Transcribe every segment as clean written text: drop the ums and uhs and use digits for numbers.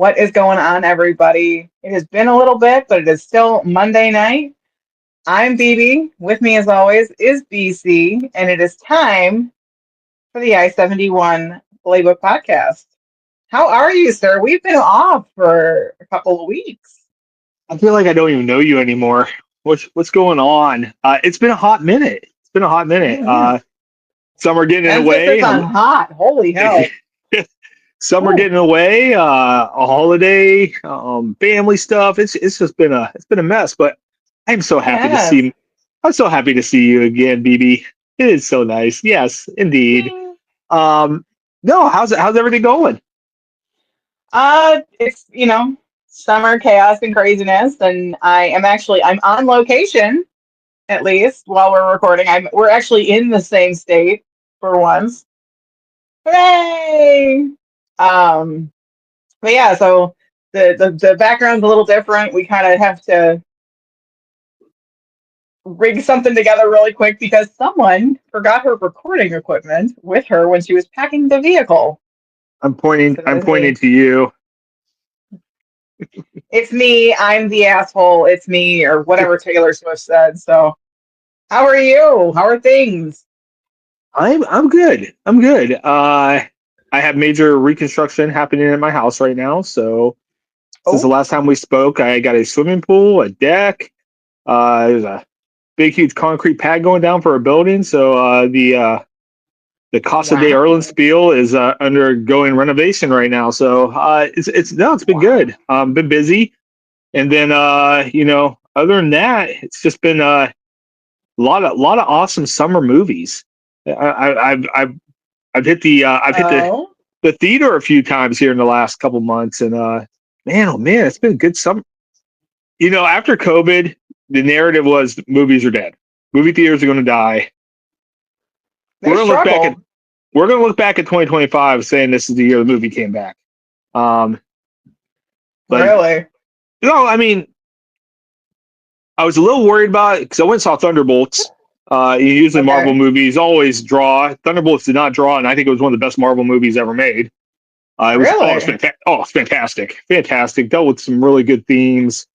What is going on, everybody? It has been a little bit, but it is still Monday night. I'm BB. With me, as always, is BC, and it is time for the I-71 Playbook Podcast. How are you, sir? We've been off for a couple of weeks. I feel like I don't even know you anymore. What's going on? It's been a hot minute. It's been a hot minute. Mhm. Some are getting in the Emphasis way. on hot. Holy hell. Some are Whew. getting away. A holiday, family stuff. It's just been a mess. But I'm so happy to Yes. see. I'm so happy to see you again, BB. It is so nice. Yes, indeed. Um, no, how's everything going? It's summer chaos and craziness, and I'm on location at least while we're recording. We're actually in the same state for once. Hooray! Um, but yeah, so the background's a little different. We kind of have to rig something together really quick because someone forgot her recording equipment with her when she was packing the vehicle. I'm pointing. So that I'm is me. pointing to you. It's me. I'm the asshole. It's me, or whatever Taylor Swift said. So, how are you? How are things? I'm good. I'm good. I have major reconstruction happening in my house right now. So since the Oh, last time we spoke, I got a swimming pool, a deck. There's a big, huge concrete pad going down for a building. So the Casa de wow, Erlenspiel is undergoing renovation right now. So it's been wow. good. Been busy, and then other than that, it's just been a lot of awesome summer movies. I've hit Oh, the theater a few times here in the last couple months, and man, oh man, it's been a good summer. After COVID, the narrative was movies are dead. Movie theaters are going to die. We're they going to look back at struggled. we're going to look back at 2025 saying this is the year the movie came back. Um, but Really? I mean, I was a little worried about it because I went and saw Thunderbolts. Usually Marvel Okay. movies always draw. Thunderbolts did not draw, and I think it was one of the best Marvel movies ever made. Really? It's fantastic, fantastic. Dealt with some really good themes,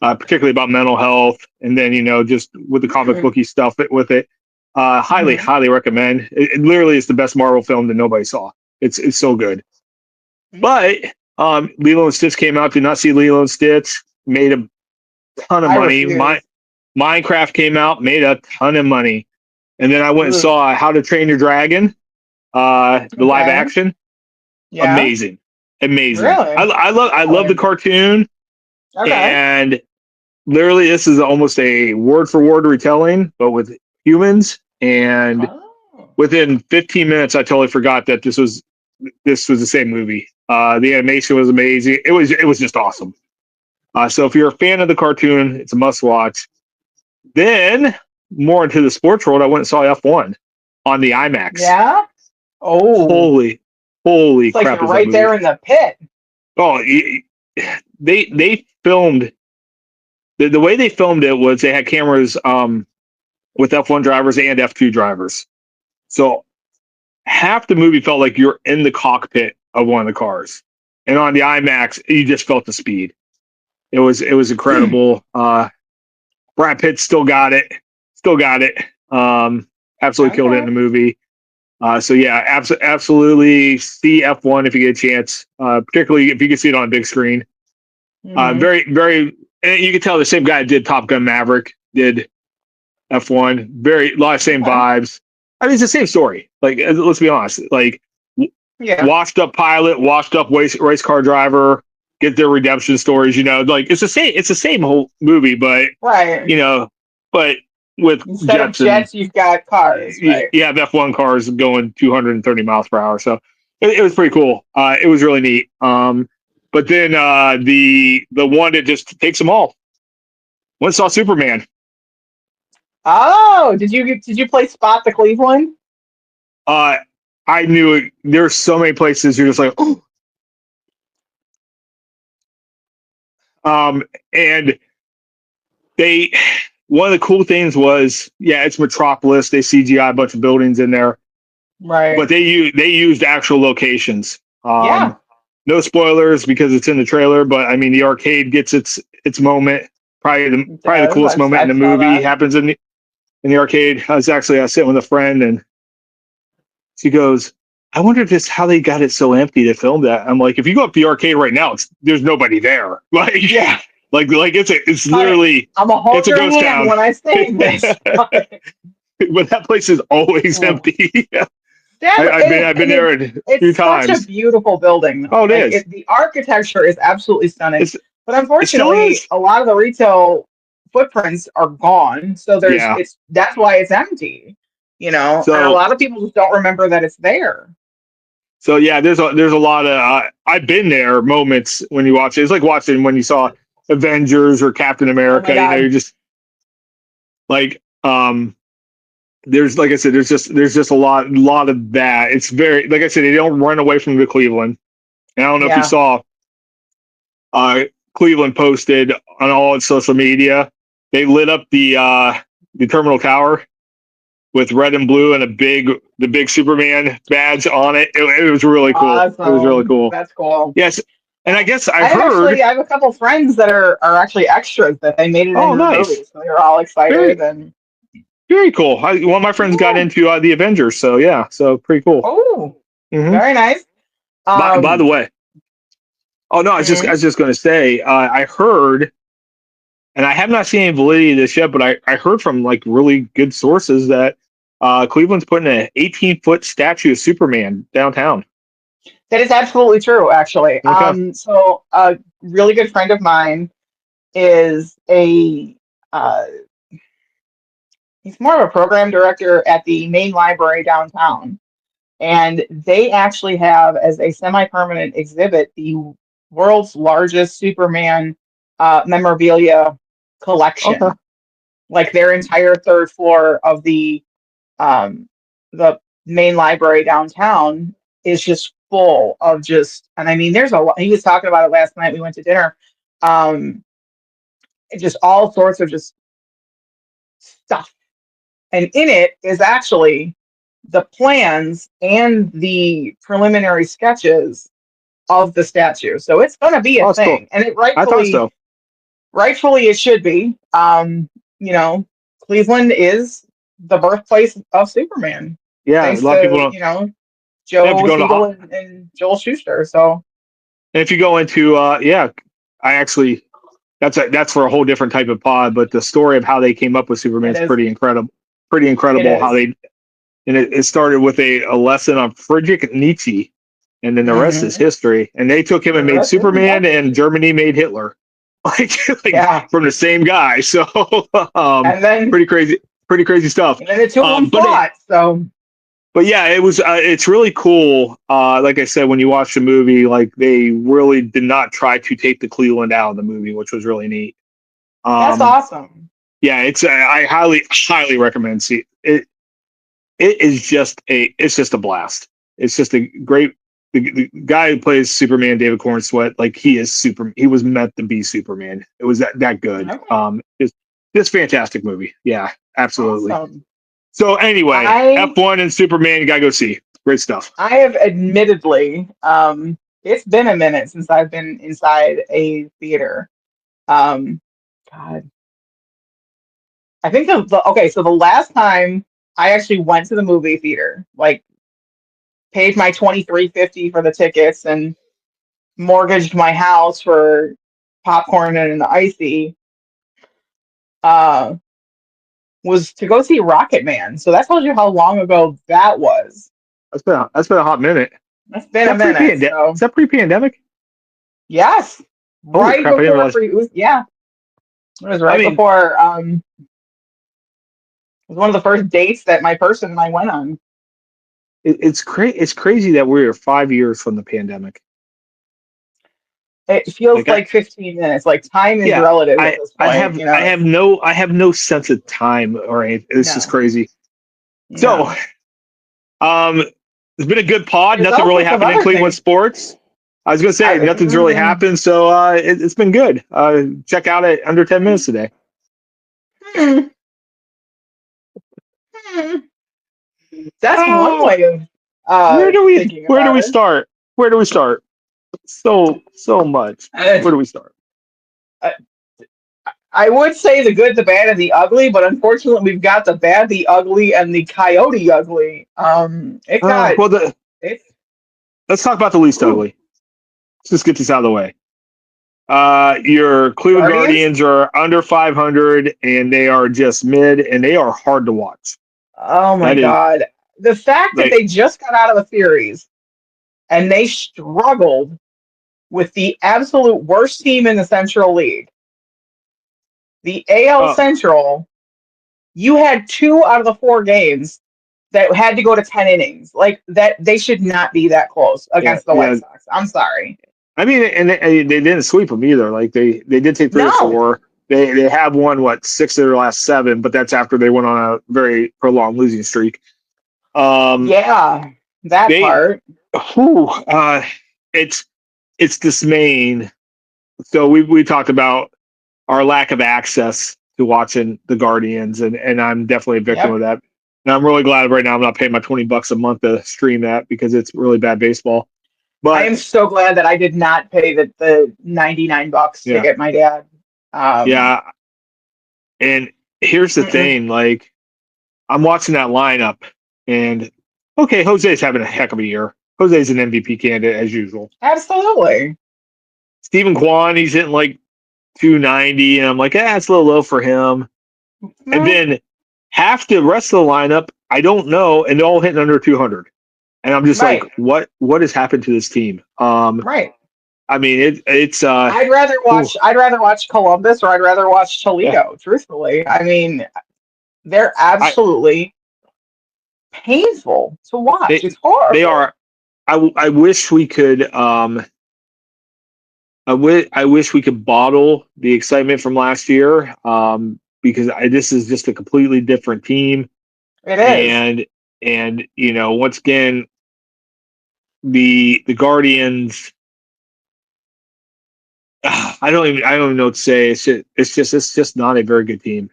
particularly about mental health, and then just with the comic Hmm. booky stuff with it. Highly, Hmm. highly recommend. It literally is the best Marvel film that nobody saw. It's so good. But Lilo and Stitch came out. Did not see Lilo and Stitch. Made a ton of I money. refuse. Minecraft came out. Made a ton of money. And then I went and Ugh. saw How to Train Your Dragon, the live Okay. action. Yeah. Amazing, amazing. I, Really? I love I love the Really? cartoon, Okay. and literally this is almost a word for word retelling, but with humans. And Oh. within 15 minutes, I totally forgot that this was the same movie. The animation was amazing. It was just awesome. So if you're a fan of the cartoon, it's a must watch. Then more into the sports world, I went and saw F1 on the IMAX. Yeah. Oh, Holy, holy it's like crap! you're Is that right movie? there in the pit. Oh, they filmed the way they filmed it was they had cameras with F1 drivers and F2 drivers. So half the movie felt like you're in the cockpit of one of the cars, and on the IMAX, you just felt the speed. It was incredible. Brad Pitt still got it. Absolutely killed it in Okay. the movie. So yeah, absolutely see F1 if you get a chance, particularly if you can see it on a big screen. Hmm. Very, very, and you can tell the same guy that did Top Gun Maverick did F1. Very, a lot of same Okay. vibes. I mean, it's the same story. Like, let's be honest. Like, Yeah. washed up pilot, washed up race car driver, get their redemption stories. Like it's the same. It's the same whole movie, but Right. you know, but with Instead of jets and jets, you've got cars. you Right. have F1 cars going 230 miles per hour. So it was pretty cool. It was really neat. But then the one that just takes them all. Went and saw Superman. Oh, did you play Spot the Cleveland? Uh, I knew it. There's so many places you're just like, oh. And they one of the cool things was, yeah, it's Metropolis. They CGI a bunch of buildings in there, but Right. they used actual locations. Yeah. no spoilers because it's in the trailer, but I mean the arcade gets its moment. Probably the coolest moment in the saw movie that. happens in the arcade. I was sitting with a friend and she goes, I wonder if this how they got it so empty to film that. I'm like, if you go up the arcade right now, there's nobody there. Like, Yeah. like it's Honey, literally I'm a hold it's a your ghost hand town. when I say this. But that place is always Oh. empty. I've been there a few It's such a times. beautiful building, though. Oh, it Like is. the architecture is absolutely stunning. It's But it still unfortunately, is. a lot of the retail footprints are gone. So Yeah. that's why it's empty. And a So lot of people just don't remember that it's there. so yeah, there's a lot of I've been there moments when you watch it. It's like watching when you saw Avengers or Captain Oh my America. You're God. just like there's like I said, there's just a lot of that. It's very like I said, they don't run away from the Cleveland. And I don't know if you Yeah. saw Cleveland posted on all its social media. They lit up the terminal tower with red and blue and the big Superman badge on it. It was really cool. It was really Awesome. cool. That's cool. Yes, and I guess I have a couple friends that are actually extras that they made it Oh, into the nice. movie. So they were all excited and Very cool. One of my friends got into the Avengers, so yeah, so pretty cool. Oh, Mhm. very nice. By the way, oh no, I was just going to say, I heard, and I have not seen any validity of this yet, but I heard from like really good sources that Cleveland's putting an 18-foot statue of Superman downtown. That is absolutely true, actually. Okay. So a really good friend of mine is uh, he's more of a program director at the main library downtown. And they actually have, as a semi-permanent exhibit, the world's largest Superman memorabilia collection. Okay. Like their entire third floor of um, the main library downtown is just full of and I mean, there's a lot. He was talking about it last night. We went to dinner. Um, just all sorts of just stuff. And in it is actually the plans and the preliminary sketches of the statue. So it's going to be a Oh, that's cool. thing, and it I thought so. rightfully it should be. Cleveland is the birthplace of Superman, Yeah, thanks a lot of people to don't. If Joe you go to Siegel and Joel Schuster. So and if you go into I actually that's for a whole different type of pod, but the story of how they came up with Superman it is is. pretty incredible. Pretty It incredible how is. they and it started with a lesson on Friedrich Nietzsche, and then the rest is Mhm. history. And they took him The and made rest is Superman, exactly. and Germany made Hitler, like Yeah, from the same guy. So and then pretty crazy stuff. the two of them But fought. So but yeah, it was it's really cool. Like I said, when you watch the movie, like they really did not try to take the Cleveland out of the movie, which was really neat. that's Um, awesome. yeah, it's I highly recommend see it. It is it's just a blast. It's just a great the guy who plays Superman, David Cornsweet, like he was meant to be Superman. It was that good. Okay, It's fantastic movie. Yeah, absolutely. awesome. So anyway, I F1 and Superman, you gotta go see. Great stuff. I have admittedly, it's been a minute since I've been inside a theater. Um, God, I think okay, so the last time I actually went to the movie theater, like paid my $23.50 for the tickets and mortgaged my house for popcorn and an icy, uh, was to go see Rocket Man. So that tells you how long ago that was. That's been a hot minute. That's been a minute. So Is that pre-pandemic? yes, Holy right crap! I didn't before realize. yeah, it was right I mean, before. It was one of the first dates that my person and I went on. it's crazy that we're 5 years from the pandemic. It feels Like like 15 minutes. Like time is yeah, relative at this point. I have no sense of time or anything. It's just No, crazy. So, no. it's been a good pod. There's Nothing really also some happened in other Cleveland things. sports. I was gonna say nothing's really happened, so it's been good. Check out it under 10 minutes today. Hmm, hmm. That's one way of Where do thinking we about it. start? Where do we start? so much. Where do we start? I would say the good, the bad, and the ugly, but unfortunately, we've got the bad, the ugly, and the coyote ugly. It got Well, it. let's talk about the least Ooh, ugly. Let's just get this out of the way. Your Cleveland Guardians. Guardians are under 500, and they are just mid, and they are hard to watch. Oh my That is God, the fact that like, they just got out of a series and they struggled with the absolute worst team in the Central League, the AL uh, Central. You had 2 out of the 4 games that had to go to 10 innings. Like that, they should not be that close yeah, against the White yeah. Sox. I'm sorry. I mean, and they didn't sweep them either. Like they did take 3 or 4. No. They have won what 6 of their last 7, but that's after they went on a very prolonged losing streak. Yeah, that They, part. whew, it's dismaying. So we talked about our lack of access to watching the Guardians, and I'm definitely a victim Yep. of that. And I'm really glad right now I'm not paying my $20 a month to stream that because it's really bad baseball. I But am so glad that I did not pay the $99 to yeah, get my dad. Um, yeah. And here's the mm-mm. thing, like I'm watching that lineup, and okay, Jose's having a heck of a year. Jose's an MVP candidate as usual. Absolutely. Stephen Kwan, he's hitting like 290, and I'm like, it's a little low for him. And No, then half the rest of the lineup, I don't know, and they're all hitting under 200. And I'm just like, right, what has happened to this team? right. I mean, it's I'd rather ooh, watch. I'd rather watch Columbus, or I'd rather watch yeah. Toledo. Truthfully, I mean, they're I absolutely painful to watch. they It's they horrible. are. I wish we could. I wish we could bottle the excitement from last year. Because this is just a completely different team, It is. and once again, the Guardians. I don't even know what to say. It's just not a very good team.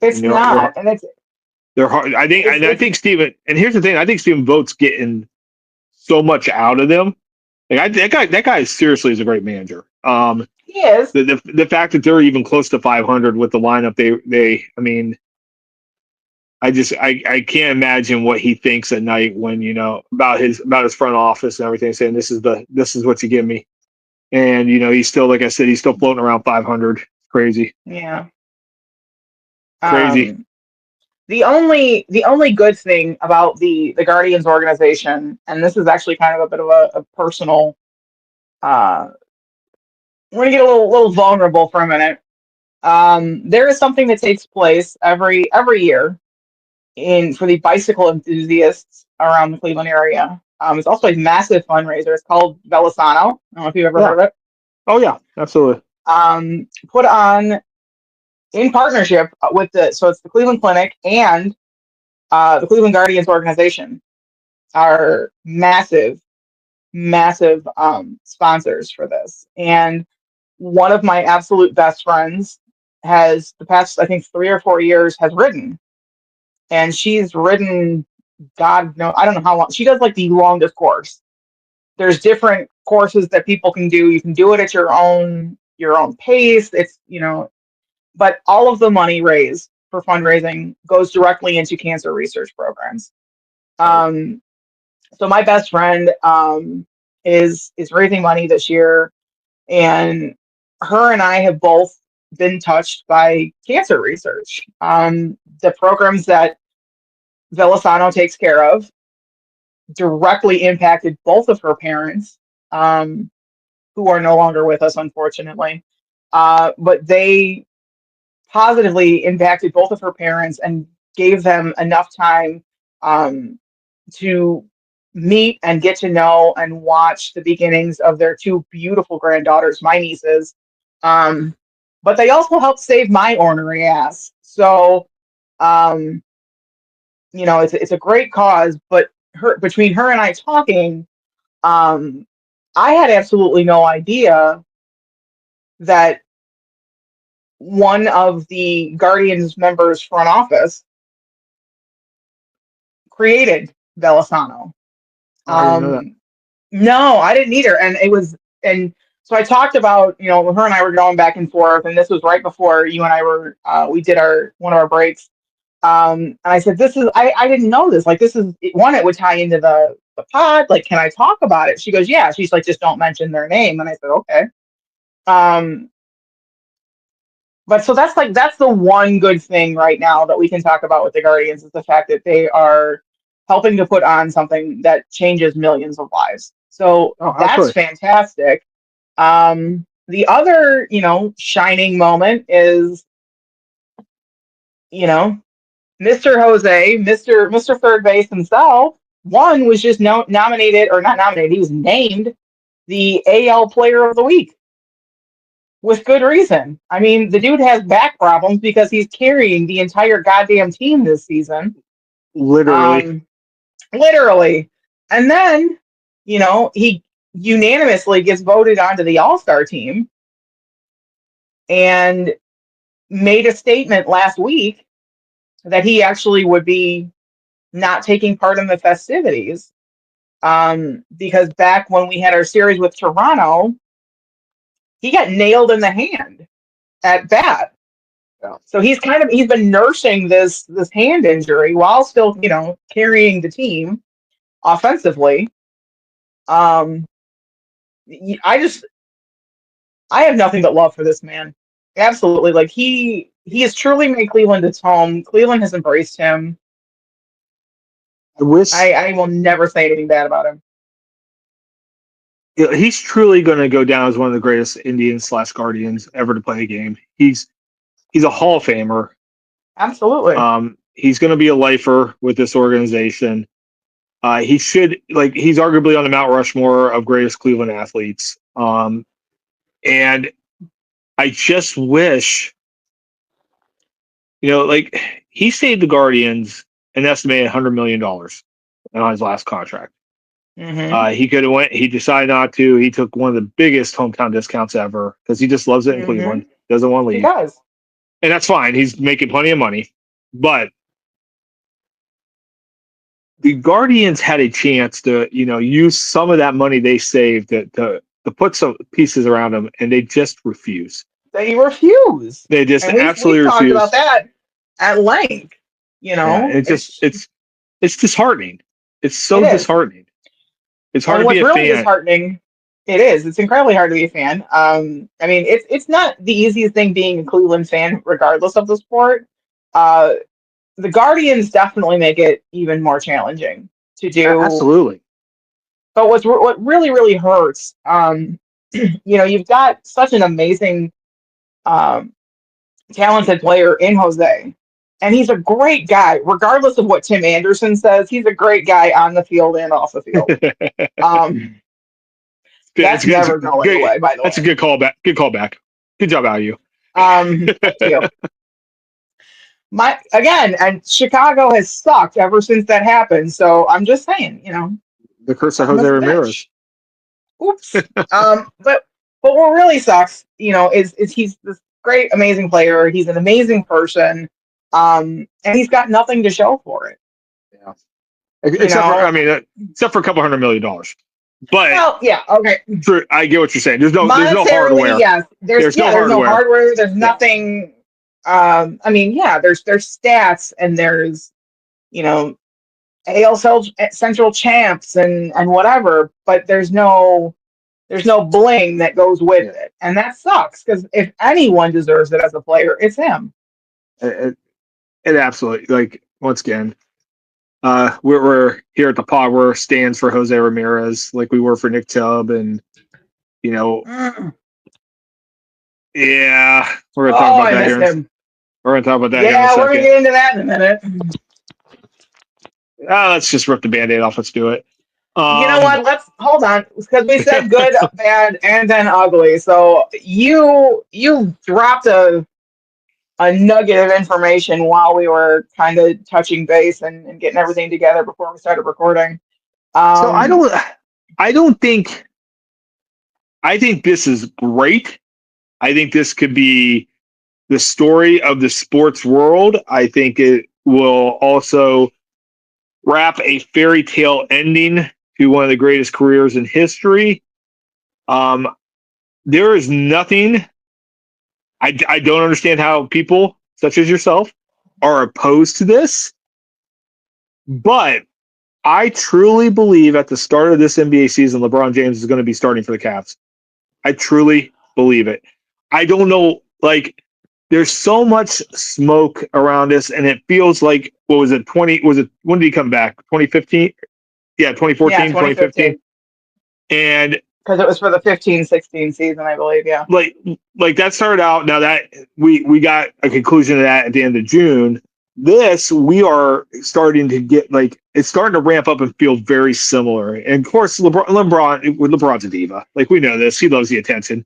It's not, and they're hard. I it's think Steven. And here's the thing: I think Steven Vogt's getting so much out of them. Like that guy seriously is a great manager. he is. The fact that they're even close to 500 with the lineup, I mean, I can't imagine what he thinks at night when about his front office and everything, saying this is what you give me, and he's still, like I said, he's still floating around 500. Crazy, Yeah. crazy. Um, the only good thing about the Guardians organization, and this is actually kind of a bit of a personal. Uh, we're gonna get a little vulnerable for a minute. There is something that takes place every year in for the bicycle enthusiasts around the Cleveland area. It's also a massive fundraiser. It's called Velasano. I don't know if you've ever Yeah. heard of it. Oh yeah, absolutely. Put on in partnership with it's the Cleveland Clinic and the Cleveland Guardians organization are massive sponsors for this. And one of my absolute best friends has the past, I think, 3 or 4 years has ridden, and she's ridden, God no, I don't know how long. She does like the longest course. There's different courses that people can do. You can do it at your own pace. But all of the money raised for fundraising goes directly into cancer research programs. Right. Um, so my best friend is raising money this year, and her and I have both been touched by cancer research. The programs that Velasano takes care of directly impacted both of her parents, um, who are no longer with us, unfortunately. But they positively impacted both of her parents and gave them enough time um, to meet and get to know and watch the beginnings of their 2 beautiful granddaughters, my nieces. Um, but they also helped save my ornery ass. So, um, it's a great cause. But between her and I talking, um, I had absolutely no idea that one of the Guardians members' front office created Velasano. Oh, I didn't know that. Um, No, I didn't either. And so I talked about, her and I were going back and forth, and this was right before you and I were, we did one of our breaks. And I said, I didn't know this. Like, this is one, it would tie into the pod. Like, can I talk about it? She goes, yeah. She's like, just don't mention their name. And I said, okay. Um, but so that's the one good thing right now that we can talk about with the Guardians is the fact that they are helping to put on something that changes millions of lives. So Oh, that's absolutely. fantastic. The other, shining moment is, you know, Mr. Jose, Mr. Third Base himself. One was just nominated, or not nominated. He was named the AL Player of the Week with good reason. I mean, the dude has back problems because he's carrying the entire goddamn team this season. Literally. Um, literally. And then, he unanimously gets voted onto the All-Star team and made a statement last week that he actually would be not taking part in the festivities. Because back when we had our series with Toronto, he got nailed in the hand at bat. Yeah. So he's been nursing this hand injury while still, carrying the team offensively. Um, I have nothing but love for this man. Absolutely. Like he has truly made Cleveland its home. Cleveland has embraced him. I wish I will never say anything bad about him. he's truly going to go down as one of the greatest Indians/Guardians ever to play a game. He's a Hall of Famer. Absolutely. He's going to be a lifer with this organization. He's arguably on the Mount Rushmore of greatest Cleveland athletes. And I just wish, he saved the Guardians an estimated $100 million on his last contract. Mm-hmm. He could have went. He decided not to. He took one of the biggest hometown discounts ever because he just loves it in Mm-hmm. Cleveland. Doesn't want to leave. He does. And that's fine. He's making plenty of money. But the Guardians had a chance to, use some of that money they saved to put some pieces around them, and they just refuse. They refuse. They just and absolutely we talked refuse. about that at length. Yeah, it's disheartening. It's so disheartening. It's hard to be a really fan. Disheartening. It is. It's incredibly hard to be a fan. I mean, it's not the easiest thing being a Cleveland fan, regardless of the sport. The Guardians definitely make it even more challenging to do. Absolutely. But what really, really hurts, you've got such an amazing, talented player in Jose. And he's a great guy, regardless of what Tim Anderson says. He's a great guy on the field and off the field. That's never going away, by the way. That's a good callback. Good callback. Good job out of you. Thank you. And Chicago has sucked ever since that happened. So I'm just saying, the curse of Jose Ramirez. Oops. But what really sucks, is he's this great, amazing player. He's an amazing person. And he's got nothing to show for it. Yeah. Except for a couple $100 million. But yeah, okay. True, I get what you're saying. There's no hardware. Yes, there's no hardware. There's nothing. There's stats and there's, AL Central champs and whatever, but there's no bling that goes with it, and that sucks because if anyone deserves it as a player, it's him. It absolutely, once again, we're here at the pod. We're stands for Jose Ramirez, like we were for Nick Chubb, and yeah, we're gonna talk about that here. We're gonna talk about that. Yeah, we're gonna get into that in a minute. Let's just rip the Band-Aid off. Let's do it. You know what? Let's hold on, because we said good, bad, and then ugly. So you dropped a nugget of information while we were kind of touching base and getting everything together before we started recording. So I think this is great. I think this could be the story of the sports world. I think it will also wrap a fairy tale ending to one of the greatest careers in history. There is nothing. I don't understand how people such as yourself are opposed to this, but I truly believe at the start of this NBA season, LeBron James is going to be starting for the Cavs. I truly believe it. I don't know, like, there's so much smoke around this, and it feels like, what was it, when did he come back? 2015? Yeah, 2014, Yeah, 2015. And because it was for the 15-16 season, I believe. Yeah. Like that started out. Now that we got a conclusion to that at the end of June, we are starting to get, like, it's starting to ramp up and feel very similar. And of course, LeBron's a diva. Like, we know this. He loves the attention.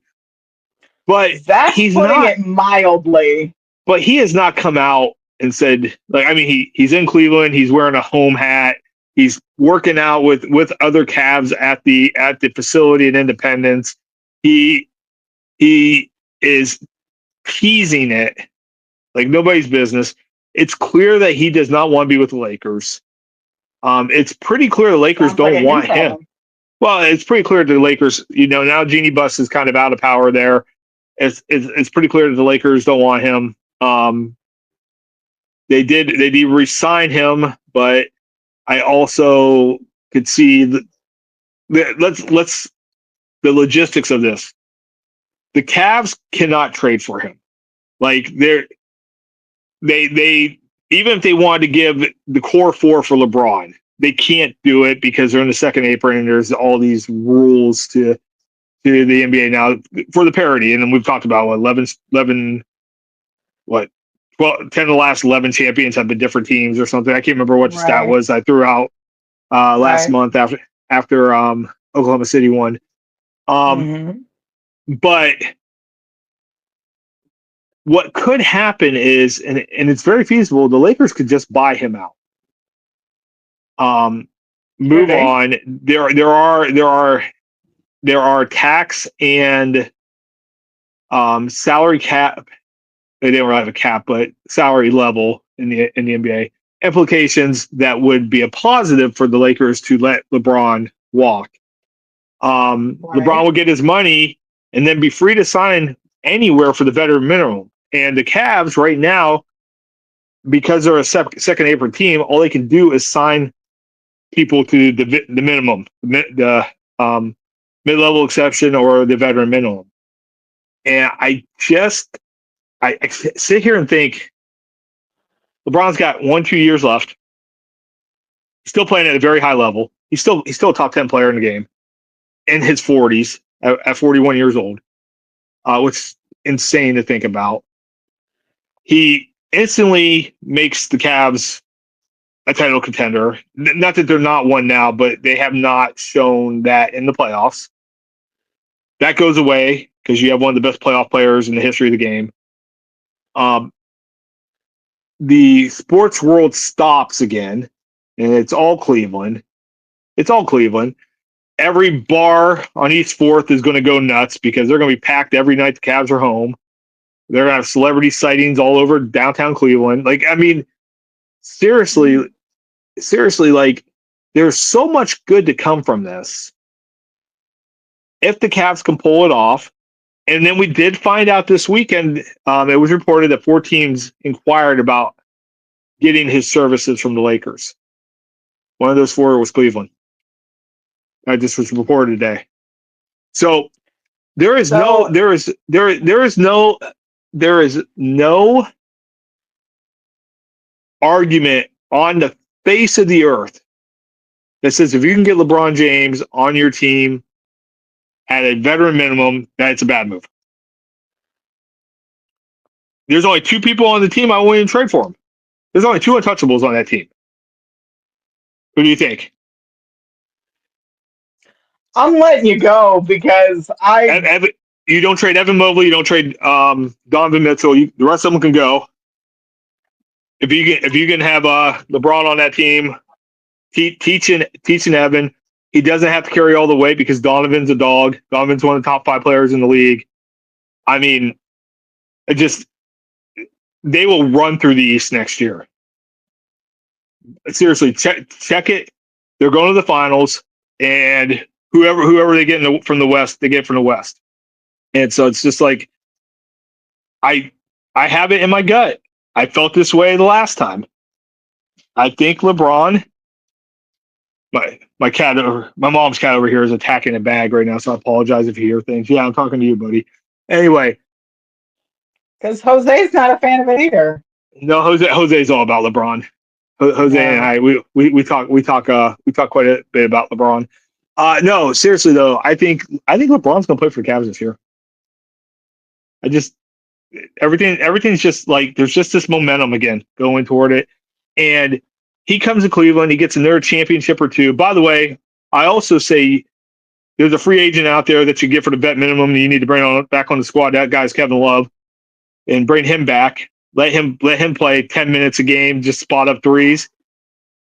But That's he's putting not. it mildly. But he has not come out and said, like, I mean, he's in Cleveland. He's wearing a home hat. He's working out with other Cavs at the facility in Independence. He is teasing it like nobody's business. It's clear that he does not want to be with the Lakers. It's pretty clear the Lakers don't want him. Well, it's pretty clear the Lakers, now Jeanie Buss is kind of out of power there. It's pretty clear that the Lakers don't want him. They did re-sign him, but I also could see the logistics of this. The Cavs cannot trade for him. Like, they even if they wanted to give the core four for LeBron, they can't do it because they're in the second apron and there's all these rules to the NBA now for the parity. And then we've talked about 10 of the last 11 champions have been different teams or something. I can't remember what the stat was I threw out last month after Oklahoma City won. But what could happen is, and it's very feasible, the Lakers could just buy him out. Move on. There are tax and salary cap. They don't really have a cap, but salary level in the NBA implications that would be a positive for the Lakers to let LeBron walk. LeBron will get his money and then be free to sign anywhere for the veteran minimum. And the Cavs right now, because they're a second apron team, all they can do is sign people to the minimum, the mid-level exception or the veteran minimum. And I sit here and think LeBron's got 1-2 years left. He's still playing at a very high level. He's still a top 10 player in the game in his 40s at 41 years old, which is insane to think about. He instantly makes the Cavs a title contender. Not that they're not one now, but they have not shown that in the playoffs. That goes away because you have one of the best playoff players in the history of the game. The sports world stops again, and it's all Cleveland. Every bar on East 4th is going to go nuts because they're going to be packed every night the Cavs are home. They're going to have celebrity sightings all over downtown Cleveland. Like, I mean, seriously, like, there's so much good to come from this if the Cavs can pull it off. And then we did find out this weekend, it was reported that 4 teams inquired about getting his services from the Lakers. One of those 4 was Cleveland. This was reported today. So there is no argument on the face of the earth that says if you can get LeBron James on your team at a veteran minimum, that's a bad move. There's only 2 people on the team I won't even trade for him. There's only 2 untouchables on that team. Who do you think? I'm letting you go because you don't trade Evan Mobley. You don't trade Donovan Mitchell. The rest of them can go. If you can have LeBron on that team, teaching Evan, he doesn't have to carry all the weight because Donovan's a dog. Donovan's one of the top 5 players in the league. I mean, they will run through the East next year. Seriously, check it. They're going to the finals. and whoever they get from the West, they get from the West. And so it's just like I have it in my gut. I felt this way the last time. I think LeBron. My cat, my mom's cat over here is attacking a bag right now, so I apologize if you hear things. Yeah, I'm talking to you, buddy. Anyway, because Jose's not a fan of it either. no, Jose's all about LeBron. Jose and I, we talk quite a bit about LeBron. No, seriously though, I think LeBron's gonna play for the Cavs this year. I just everything's just like there's just this momentum again going toward it, and he comes to Cleveland, he gets another championship or two. By the way, I also say there's a free agent out there that you get for the vet minimum that you need to bring back on the squad. That guy's Kevin Love, and bring him back. Let him play 10 minutes a game, just spot up threes,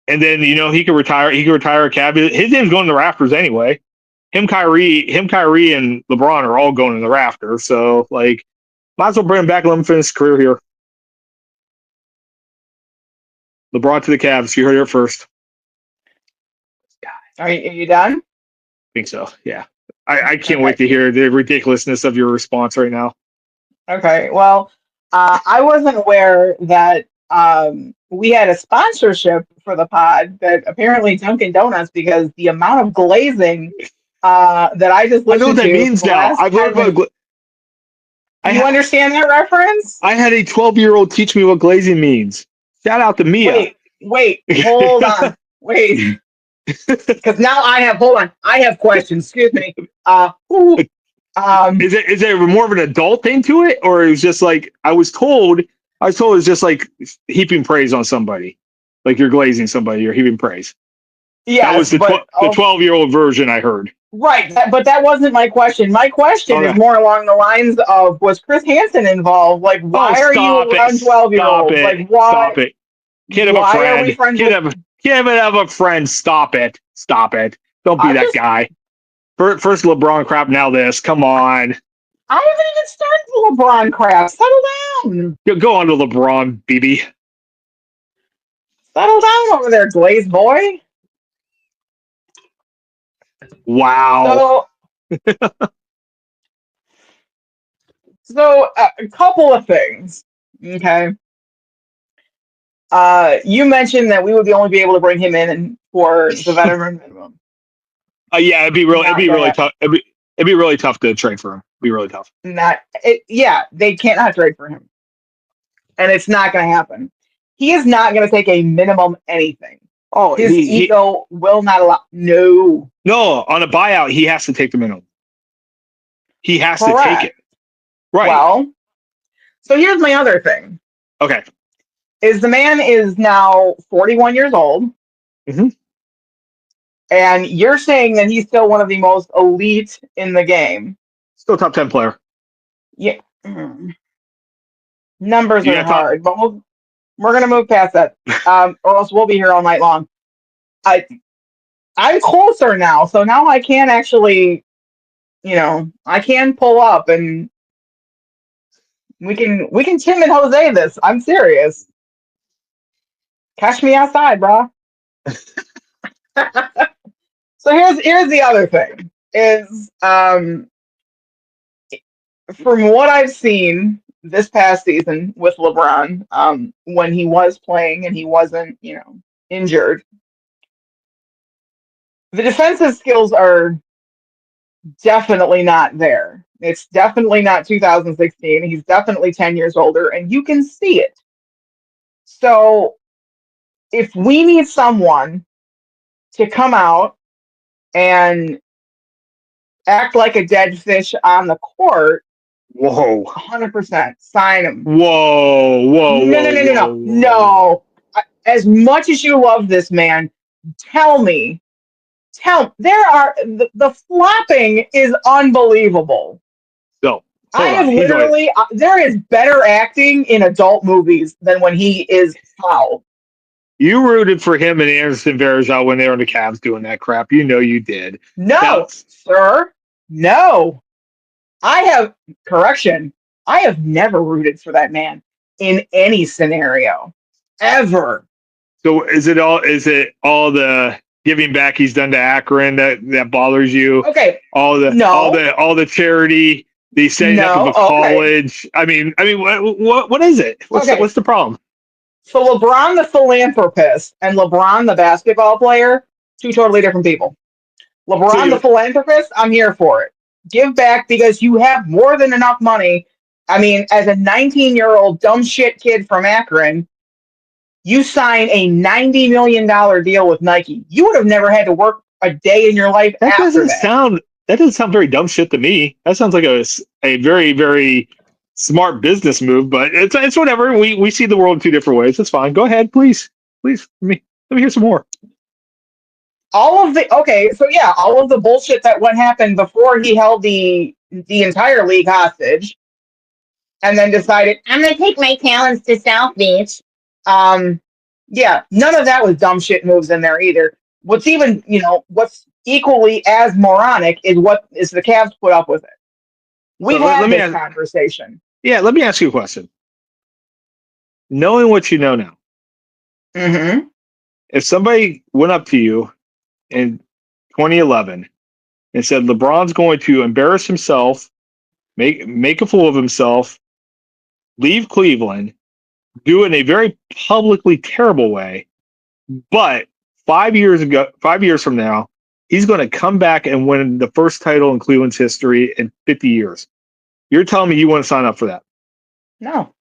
and then he can retire. He can retire a Cab. His name's going to the rafters anyway. Him, Kyrie, and LeBron are all going to the rafters. So like, might as well bring him back and let him finish his career here. LeBron to the Cavs. You heard it first. Are you done? I think so. Yeah. I can't wait to hear the ridiculousness of your response right now. Okay. Well, I wasn't aware that we had a sponsorship for the pod, but apparently Dunkin' Donuts, because the amount of glazing that I just listened to. I know what that means now. I've heard about. You understand that reference? I had a 12-year-old teach me what glazing means. Shout out to Mia. Wait, hold on. Wait. Because now I have questions. Excuse me. Is it more of an adult thing to it, or it was just like I was told it's just like heaping praise on somebody, like you're glazing somebody, you're heaping praise. Yeah, that was the 12-year-old version I heard. Right, but that wasn't my question. My question is more along the lines of: was Chris Hansen involved? Like, why are you around 12-year-olds? Like, why? Stop it. Kid have a friend. Kid have a friend. Stop it. Don't be that guy. First LeBron crap, now this. Come on. I haven't even started the LeBron crap. Settle down. Go on to LeBron, BB. Settle down over there, glazed boy. Wow. So a couple of things. Okay. You mentioned that we would only be able to bring him in for the veteran minimum. Yeah, it'd be really tough. It'd be really tough to trade for him. It'd be really tough. They cannot trade for him, and it's not going to happen. He is not going to take a minimum anything. Oh, his ego will not allow. No, on a buyout, he has to take the minimum. He has to take it. Right. Well, so here's my other thing. Okay. Is the man is now 41 years old. Mm-hmm. And you're saying that he's still one of the most elite in the game. Still top 10 player. Yeah. Numbers are hard, but we're going to move past that. Or else we'll be here all night long. I'm closer now, so now I can actually, I can pull up and we can Tim and Jose this. I'm serious. Catch me outside, bro. So here's the other thing is from what I've seen this past season with LeBron, when he was playing and he wasn't, injured, the defensive skills are definitely not there. It's definitely not 2016. He's definitely 10 years older, and you can see it. So if we need someone to come out and act like a dead fish on the court, whoa, 100% sign him. Whoa. No. As much as you love this man, tell me, the flopping is unbelievable. So I have literally, there is better acting in adult movies than when he is fouled. You rooted for him and Anderson Varejao when they were in the Cavs doing that crap. You know you did. No, sir. No. I have never rooted for that man in any scenario. Ever. So is it all the giving back he's done to Akron that bothers you. Okay. All No. the charity, the setting up of a college. I mean, what is it? What's the problem? So LeBron the philanthropist and LeBron the basketball player, two totally different people. LeBron the philanthropist, I'm here for it. Give back because you have more than enough money. I mean, as a 19-year-old dumb shit kid from Akron, you sign a $90 million deal with Nike. You would have never had to work a day in your life That after that doesn't sound very dumb shit to me. That sounds like a very, very smart business move, but it's whatever. We see the world in two different ways. It's fine. Go ahead, please. Let me hear some more. All of the bullshit that what happened before he held the entire league hostage and then decided, I'm going to take my talents to South Beach. Yeah, none of that was dumb shit moves in there either. What's even, what's equally as moronic is what is the Cavs put up with it. We've had this conversation. Yeah, let me ask you a question. Knowing what you know now, if somebody went up to you in 2011 and said LeBron's going to embarrass himself, make a fool of himself, leave Cleveland, do it in a very publicly terrible way, but 5 years from now, he's going to come back and win the first title in Cleveland's history in 50 years. You're telling me you want to sign up for that? No.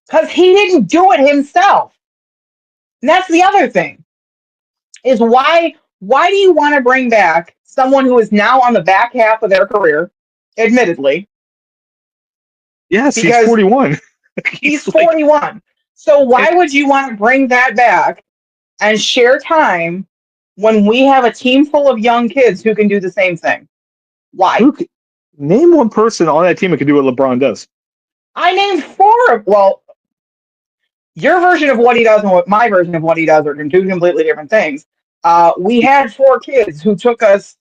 Because he didn't do it himself. And that's the other thing. Is why do you want to bring back someone who is now on the back half of their career, admittedly? Yes, he's 41. He's 41. So why would you want to bring that back and share time when we have a team full of young kids who can do the same thing? Why? Name one person on that team that can do what LeBron does. I named four. Well, your version of what he does and what my version of what he does are two completely different things. We had four kids who took us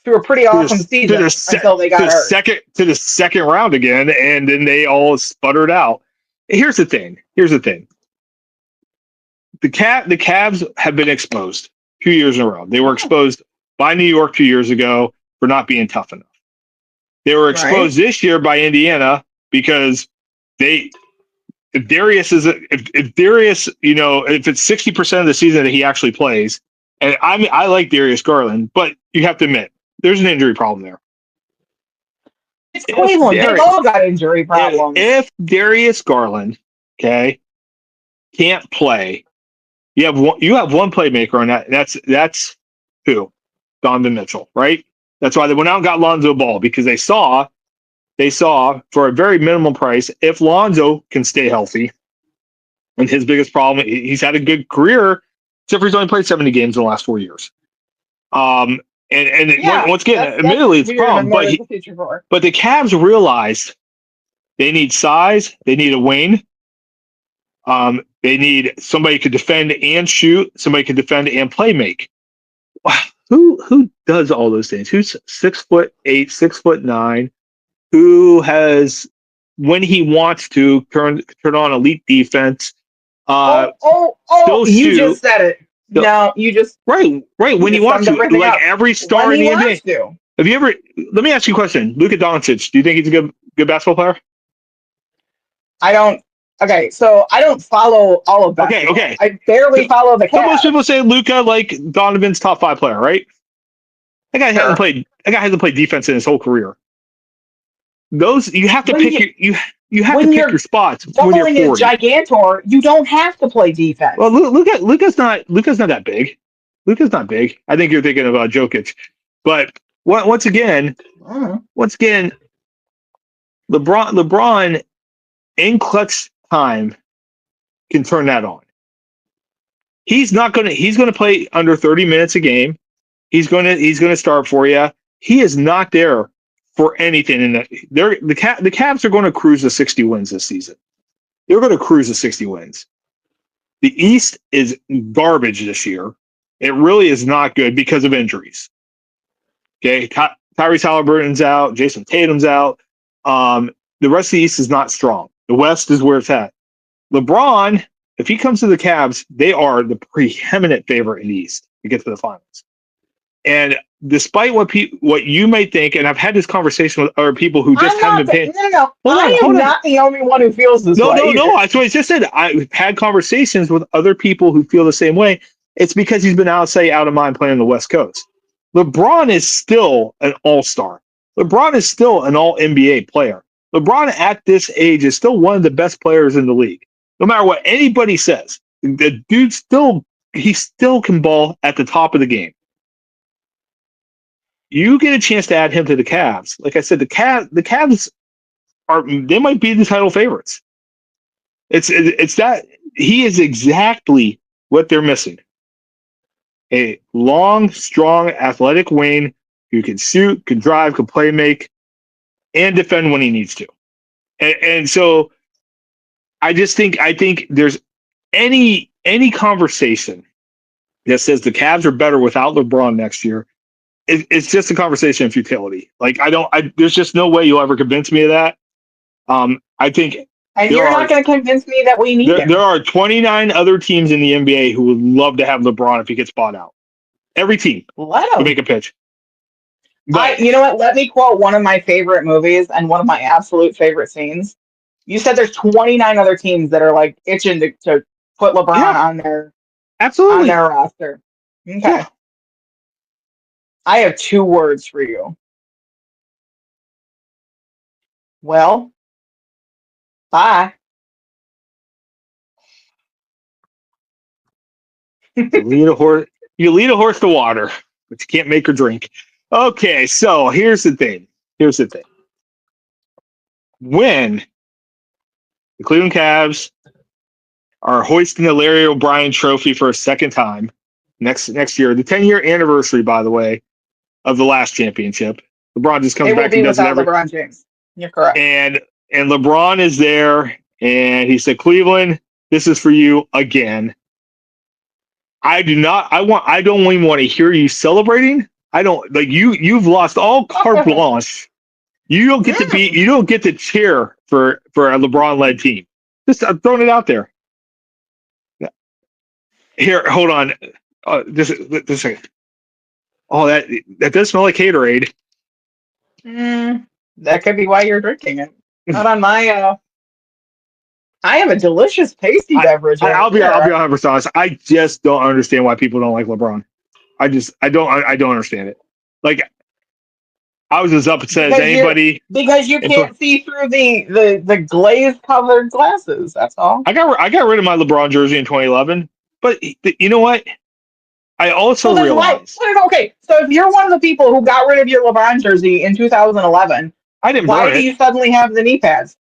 through a pretty awesome season until they got hurt. To the second round again, and then they all sputtered out. Here's the thing. The Cavs have been exposed 2 years in a row. They were exposed by New York 2 years ago for not being tough enough. They were exposed this year by Indiana because if Darius, if it's 60% of the season that he actually plays, and I like Darius Garland, but you have to admit there's an injury problem there. It's Cleveland. They've all got injury problems. If Darius Garland, can't play, you have one playmaker on that. That's who? Donovan Mitchell, right? That's why they went out and got Lonzo Ball, because they saw for a very minimum price, if Lonzo can stay healthy, and his biggest problem, he's had a good career, except for he's only played 70 games in the last 4 years. Once again, admittedly, it's a problem. But the Cavs realized they need size, they need a wing, they need somebody who could defend and shoot, somebody who could defend and play make. Who does all those things? Who's 6'8", 6'9", who has, when he wants to, turn on elite defense? You just said it. No, you just right. When he wants to, like every star in the NBA. Have you ever? Let me ask you a question. Luka Doncic. Do you think he's a good basketball player? I don't. Okay, so I don't follow all of that. Okay. I barely follow the Cavs. So most people say Luka, like Donovan's top 5 player, right? That guy hasn't played. That guy hasn't played defense in his whole career. Those you have to pick you have to pick your spots when you're 40. Gigantor, you don't have to play defense. Well, Luka's not that big. Luka's not big. I think you're thinking about Jokic, but once again, LeBron in clutch time can turn that on. He's going to play under 30 minutes a game. He's going to start for you. He is not there for anything in that. The Cavs are going to cruise to 60 wins this season. They're going to cruise to 60 wins. The East is garbage this year. It really is not good because of injuries. Okay, Tyrese Halliburton's out. Jason Tatum's out. The rest of the East is not strong. The West is where it's at. LeBron If he comes to the Cavs, they are the preeminent favorite in the East to get to the finals. And despite what you may think, and I've had this conversation with other people who just haven't been paying. No. I am not the only one who feels this way. No. That's what I just said. I've had conversations with other people who feel the same way. It's because he's been out of sight, out of mind playing on the West Coast. LeBron is still an all-star. LeBron is still an all-NBA player. LeBron at this age is still one of the best players in the league. No matter what anybody says, the dude still can ball at the top of the game. You get a chance to add him to the Cavs. Like I said, the Cavs they might be the title favorites. It's that he is exactly what they're missing. A long, strong, athletic wing who can shoot, can drive, can play make, and defend when he needs to. And so I think there's any conversation that says the Cavs are better without LeBron next year. It's just a conversation of futility. Like there's just no way you'll ever convince me of that. I think, and you're not going to convince me that we need him. There are 29 other teams in the NBA who would love to have LeBron if he gets bought out. Every team to make a pitch. But you know what? Let me quote one of my favorite movies and one of my absolute favorite scenes. You said there's 29 other teams that are like itching to put LeBron on their roster. Okay. Yeah. I have 2 words for you. Well, bye. You lead a horse to water, but you can't make her drink. Okay, so here's the thing. When the Cleveland Cavs are hoisting the Larry O'Brien Trophy for a second time next year, the 10-year anniversary, by the way, of the last championship, LeBron just comes back and does it every. LeBron James. You're correct. And LeBron is there, and he said, "Cleveland, this is for you again." I don't even want to hear you celebrating. I don't like you. You've lost all carte blanche. You don't get to cheer for a LeBron-led team. Just I'm throwing it out there. Here, hold on. This second. Oh, that does smell like Gatorade. That could be why you're drinking it. Not on my. I have a delicious, tasty beverage. I'll be 100% honest. I just don't understand why people don't like LeBron. I don't understand it. Like, I was as upset as anybody because you can't see through the glaze covered glasses. That's all. I got rid of my LeBron jersey in 2011, but you know what? I also realized. Okay, so if you're one of the people who got rid of your LeBron jersey in 2011, I didn't. Why do you suddenly have the knee pads?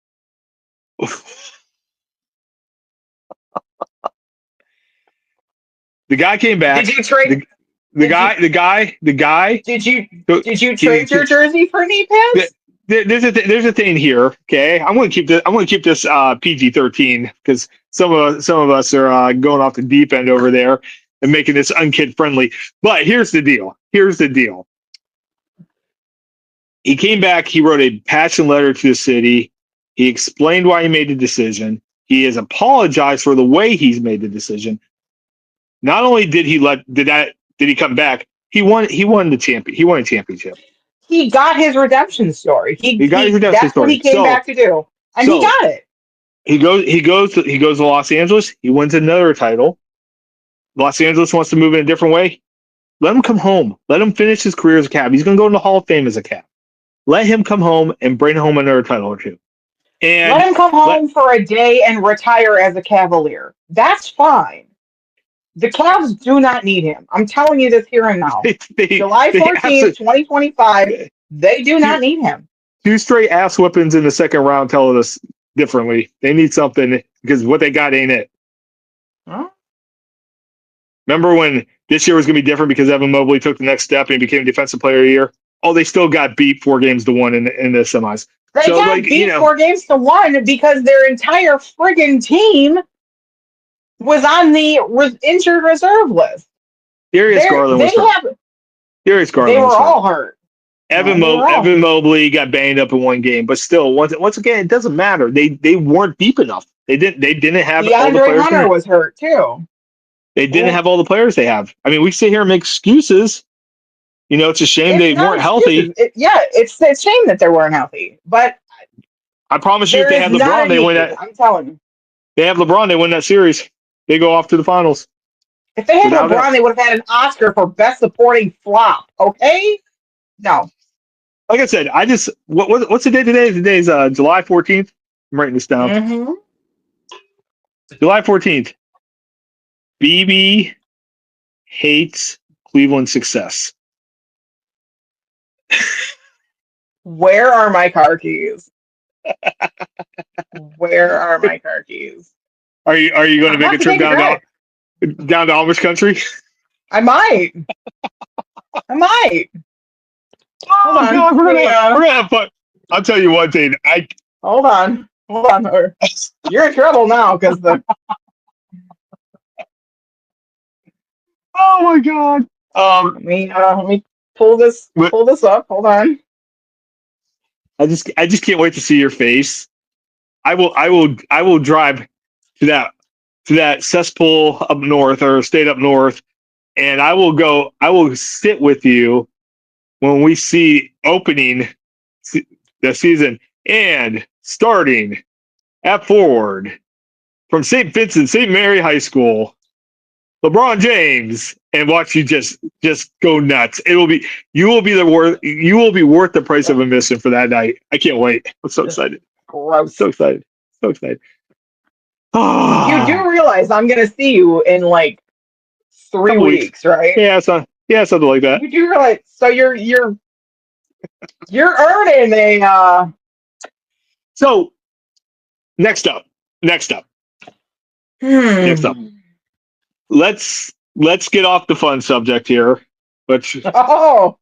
The guy came back. Did you trade? The guy. Did you trade your jersey for knee pads? There's a thing here. Okay, I'm going to keep this PG-13 because some of us are going off the deep end over there and making this unkid friendly. But here's the deal. He came back. He wrote a passion letter to the city. He explained why he made the decision. He has apologized for the way he's made the decision. Not only did he come back, he won the champion. He won a championship. He got his redemption story. He got his redemption story. That's what he came back to do, and he got it. He goes to Los Angeles. He wins another title. Los Angeles wants to move in a different way. Let him come home. Let him finish his career as a Cav. He's going to go in the Hall of Fame as a Cav. Let him come home and bring home another title or two. And let him come home for a day and retire as a Cavalier. That's fine. The Cavs do not need him. I'm telling you this here and now. July 14th, 2025, they do not need him. 2 straight ass whippings in the second round tell us differently. They need something because what they got ain't it. Huh? Remember when this year was going to be different because Evan Mobley took the next step and became Defensive Player of the Year? Oh, they still got beat 4-1 in the semis. They got beat 4-1 because their entire friggin' team was on the injured reserve list. Darius Garland was hurt. They were all hurt. No, you're wrong. Evan Mobley got banged up in one game, but still, once again, it doesn't matter. They weren't deep enough. They didn't have all the DeAndre players. Hunter was hurt too. They didn't have all the players they have. I mean, we sit here and make excuses. You know, it's a shame they weren't healthy. It's a shame that they weren't healthy. But I promise you, if they there have is not LeBron, a they win need. that. I'm telling you. They have LeBron, they win that series. They go off to the finals. If they had Without LeBron, it. they would have had an Oscar for Best Supporting Flop. Okay? No. Like I said, what's the day today? Today's July 14th. I'm writing this down. Mm-hmm. July 14th. BB hates Cleveland success. Where are my car keys? Where are my car keys? Are you going to I'm make about a to trip take a drive. down to Amish country? I might. Hold on. God, we're gonna have fun. I'll tell you one thing. Hold on. You're in trouble now because the. Oh my God. Let me pull this up. Hold on. I just can't wait to see your face. I will drive to that cesspool up north or state up north, and I will sit with you when we see opening the season and starting at forward from St. Vincent, St. Mary High School, LeBron James, and watch you just go nuts. You will be worth the price of admission for that night. I can't wait. I'm so excited. Gross. So excited. You do realize I'm gonna see you in like 3 weeks, right? Yeah, something like that. You do realize, so you're earning a. So next up. Let's get off the fun subject here. Which Oh.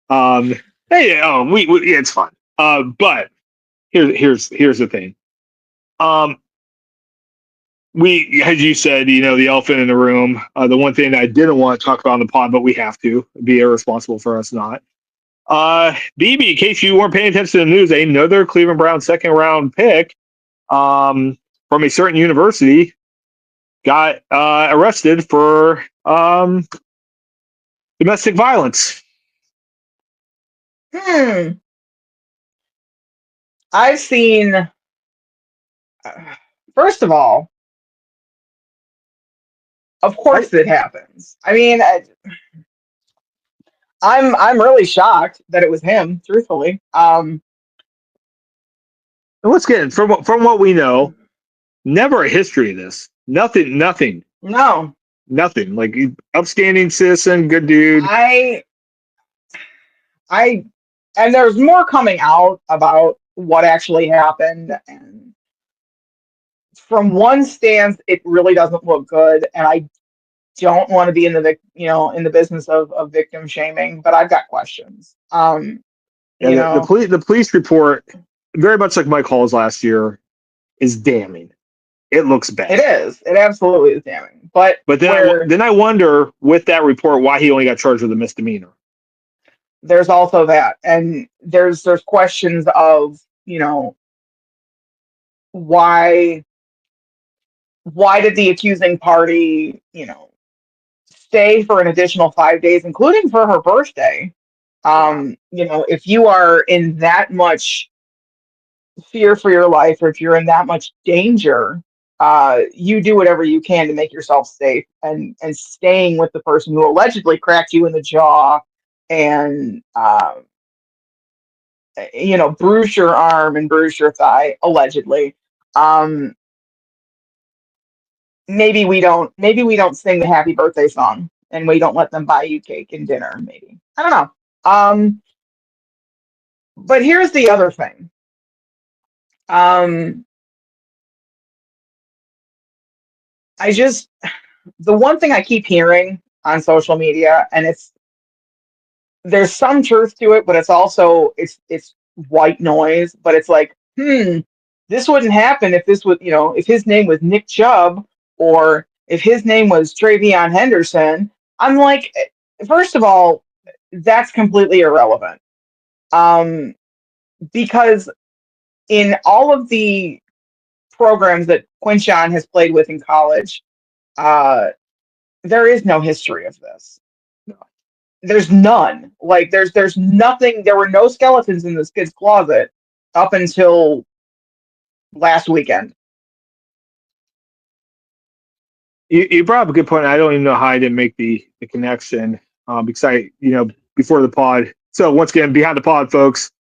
Hey, it's fun. But here's the thing. We, as you said, the elephant in the room. The one thing I didn't want to talk about on the pod, but we have to be irresponsible for us not. BB, in case you weren't paying attention to the news, another Cleveland Browns second round pick, from a certain university, got arrested for domestic violence. I've seen. First of all, of course it happens. I mean, I'm really shocked that it was him. Truthfully, Let's get in. From what we know, never a history of this. Nothing. No. Nothing. Like, upstanding citizen, good dude. And there's more coming out about what actually happened, and from one stance, it really doesn't look good, and I don't want to be in the business of victim shaming, but I've got questions. The police report, very much like Mike Hall's last year, is damning. It looks bad. It is. It absolutely is damning. But then I wonder, with that report, why he only got charged with a misdemeanor. There's also that, and there's questions of why did the accusing party stay for an additional 5 days, including for her birthday. If you are in that much fear for your life, or if you're in that much danger, you do whatever you can to make yourself safe, and staying with the person who allegedly cracked you in the jaw and bruised your arm and bruised your thigh, allegedly. Maybe we don't sing the happy birthday song, and we don't let them buy you cake and dinner. Maybe, I don't know. But here's the other thing. The one thing I keep hearing on social media, and there's some truth to it, but it's also it's white noise. But it's like, this wouldn't happen if if his name was Nick Chubb, or if his name was Travion Henderson. I'm like, first of all, that's completely irrelevant. Um, because in all of the programs that Quinshawn has played with in college, uh, there is no history of this. There's none. Like there's nothing. There were no skeletons in this kid's closet up until last weekend. You brought up a good point. I don't even know how I didn't make the connection because before the pod. So once again, behind the pod, folks,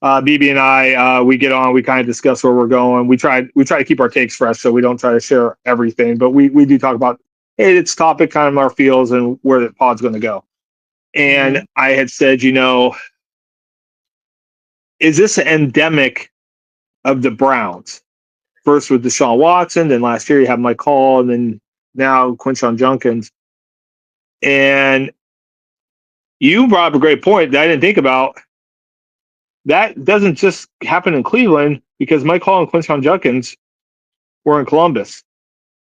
BB and I, we get on, we kind of discuss where we're going. We try to keep our takes fresh, so we don't try to share everything, but we do talk about, hey, it's topic, kind of our feels and where the pod's going to go. And I had said, is this an endemic of the Browns? First with Deshaun Watson, then last year you have Mike Hall, and then now Quinshon Judkins. And you brought up a great point that I didn't think about. That doesn't just happen in Cleveland because Mike Hall and Quinshon Judkins were in Columbus.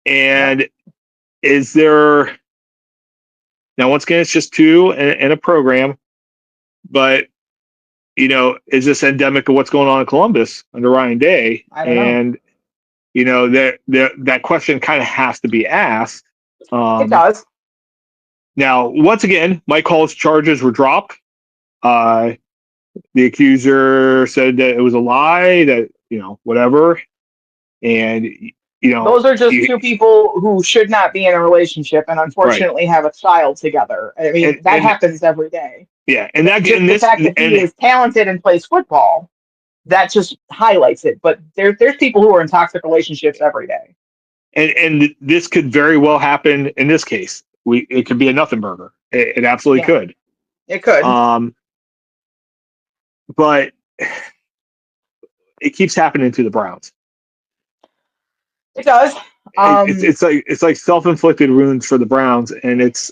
And is there now once again it's just two in a program, but is this endemic of what's going on in Columbus under Ryan Day? I don't know. That question kind of has to be asked. It does. Now, once again, Mike Hall's charges were dropped. The accuser said that it was a lie, that, whatever. And, those are just two people who should not be in a relationship and unfortunately have a child together. I mean, that happens every day. Yeah. And the fact that he is talented and plays football, that just highlights it. But there's people who are in toxic relationships every day. And this could very well happen in this case. It could be a nothing burger. It absolutely could. It could. But it keeps happening to the Browns. It does. It's like self-inflicted wounds for the Browns, and it's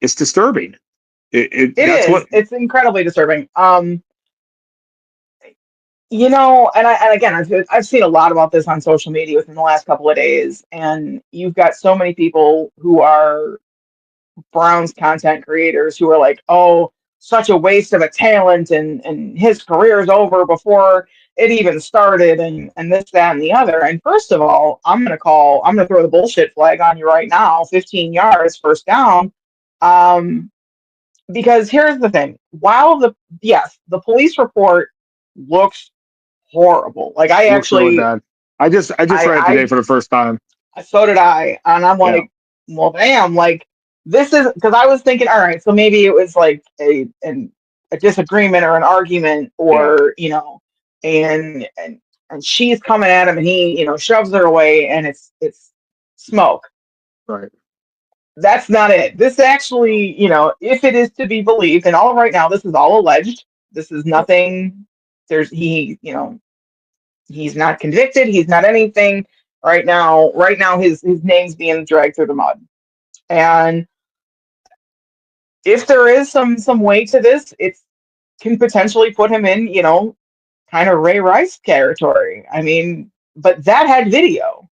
disturbing. It's incredibly disturbing. And again, I've seen a lot about this on social media within the last couple of days, and you've got so many people who are Browns content creators who are like, "Oh, such a waste of a talent, and his career is over before it even started," and this, that, and the other. And first of all, I'm gonna throw the bullshit flag on you right now. 15 yards, first down. Because here's the thing: while the police report looks horrible. Like I just read it today for the first time. So did I, and I'm like, well, damn, like this is because I was thinking, all right, so maybe it was like a disagreement or an argument, or and she's coming at him, and he shoves her away, and it's smoke. Right. That's not it. This actually, if it is to be believed, and all right now, this is all alleged. This is nothing. He's not convicted. He's not anything right now. Right now, his name's being dragged through the mud. And if there is some weight to this, it can potentially put him in, kind of Ray Rice territory. I mean, but that had video.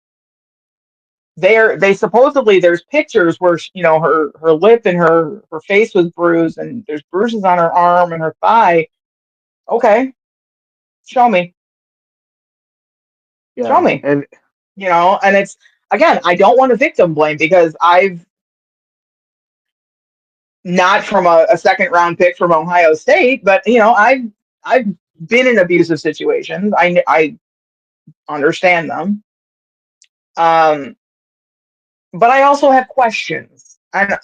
They supposedly, there's pictures where her lip and her face was bruised, and there's bruises on her arm and her thigh. Okay, show me. Yeah. Show me. And and it's, again, I don't want to victim blame because I've not from a second round pick from Ohio State, but I've been in abusive situations. I understand them. But I also have questions. And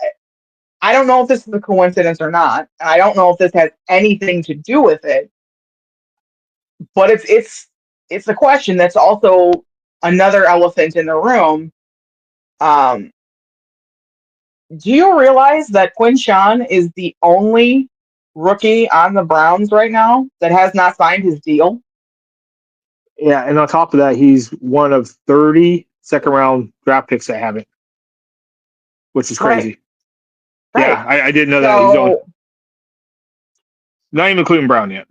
I don't know if this is a coincidence or not. And I don't know if this has anything to do with it. But it's a question that's also another elephant in the room. Do you realize that Quinshon is the only rookie on the Browns right now that has not signed his deal? Yeah, and on top of that, he's one of 30 second-round draft picks that haven't, which is crazy. Right. Yeah, I didn't know that. He's not even Cleveland Brown yet.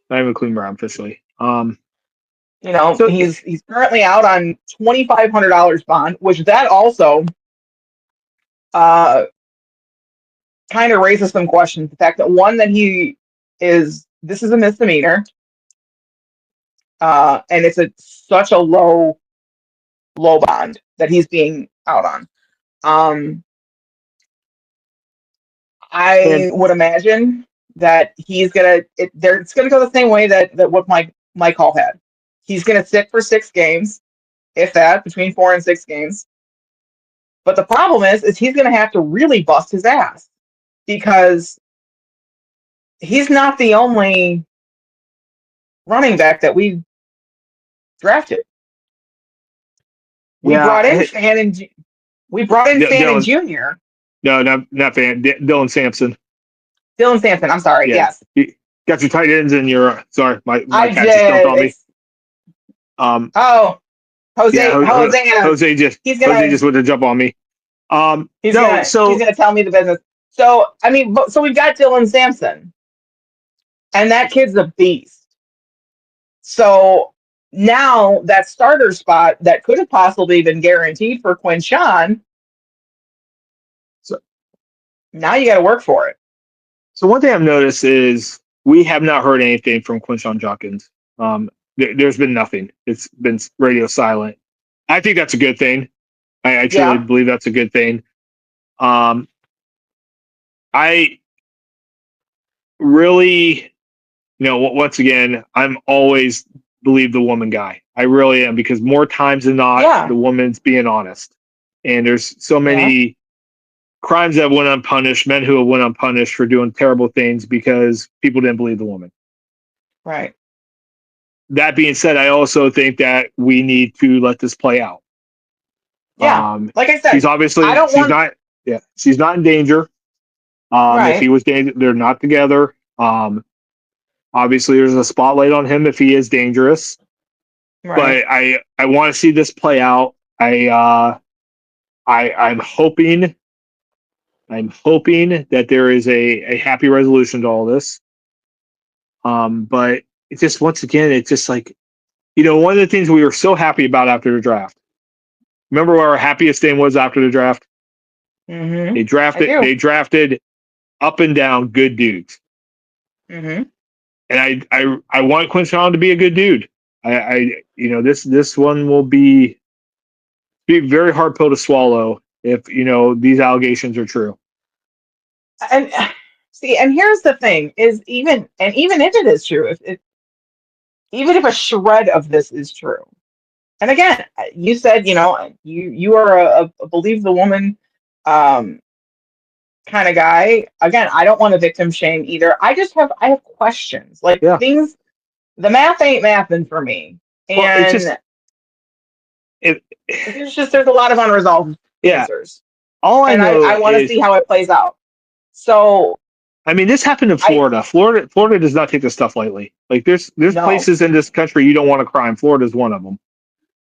Not even Cleveland Brown officially. So he's currently out on $2,500 bond, which that also kind of raises some questions. The fact that one, that this is a misdemeanor, and it's such a low bond that he's being out on. Um, And I would imagine that it's gonna go the same way that what Mike Hall had. He's gonna sit for 6 games, if that, between 4 and 6 games. But the problem is he's gonna have to really bust his ass, because he's not the only running back that we drafted. We yeah, brought in Fannin. We brought in Fannin Dylan, Jr. no, not Fan, Dylan Sampson. Dylan Sampson. I'm sorry. Yeah, Yes, you got your tight ends and your sorry, my I cat just jumped on did. me. Oh, Jose. Yeah, Jose. Jose just went to jump on me. He's No, gonna tell me the business. So I mean, so we've got Dylan Sampson, and that kid's a beast. So now that starter spot that could have possibly been guaranteed for Quinshawn, so now you got to work for it. So one thing I've noticed is we have not heard anything from Quinshawn Judkins. There's been nothing. It's been radio silent. I think that's a good thing. I truly believe that's a good thing. I really, once again, I'm always believe the woman guy. I really am, because more times than not, the woman's being honest. And there's so many crimes that went unpunished, men who have went unpunished for doing terrible things because people didn't believe the woman. Right. That being said, I also think that we need to let this play out. Yeah. Like I said, she's not in danger. If he was danger, they're not together. Obviously there's a spotlight on him if he is dangerous. Right. But I want to see this play out. I'm hoping that there is a happy resolution to all this. But it's just, once again, it's just like, one of the things we were so happy about after the draft. Remember what our happiest thing was after the draft? Mm-hmm. They drafted up and down good dudes. Mm-hmm. And I want Quinshawn to be a good dude. This one will be a very hard pill to swallow if these allegations are true. And see, and here's the thing: is even if it is true, even if a shred of this is true, and again, you said you are a believe the woman kind of guy. Again, I don't want to victim shame either. I have questions, like things. The math ain't mathing for me, and there's a lot of unresolved answers. All I know, I want to see how it plays out. So, I mean, this happened in Florida. Florida does not take this stuff lightly. Like there's places in this country you don't want to crime. Florida is one of them.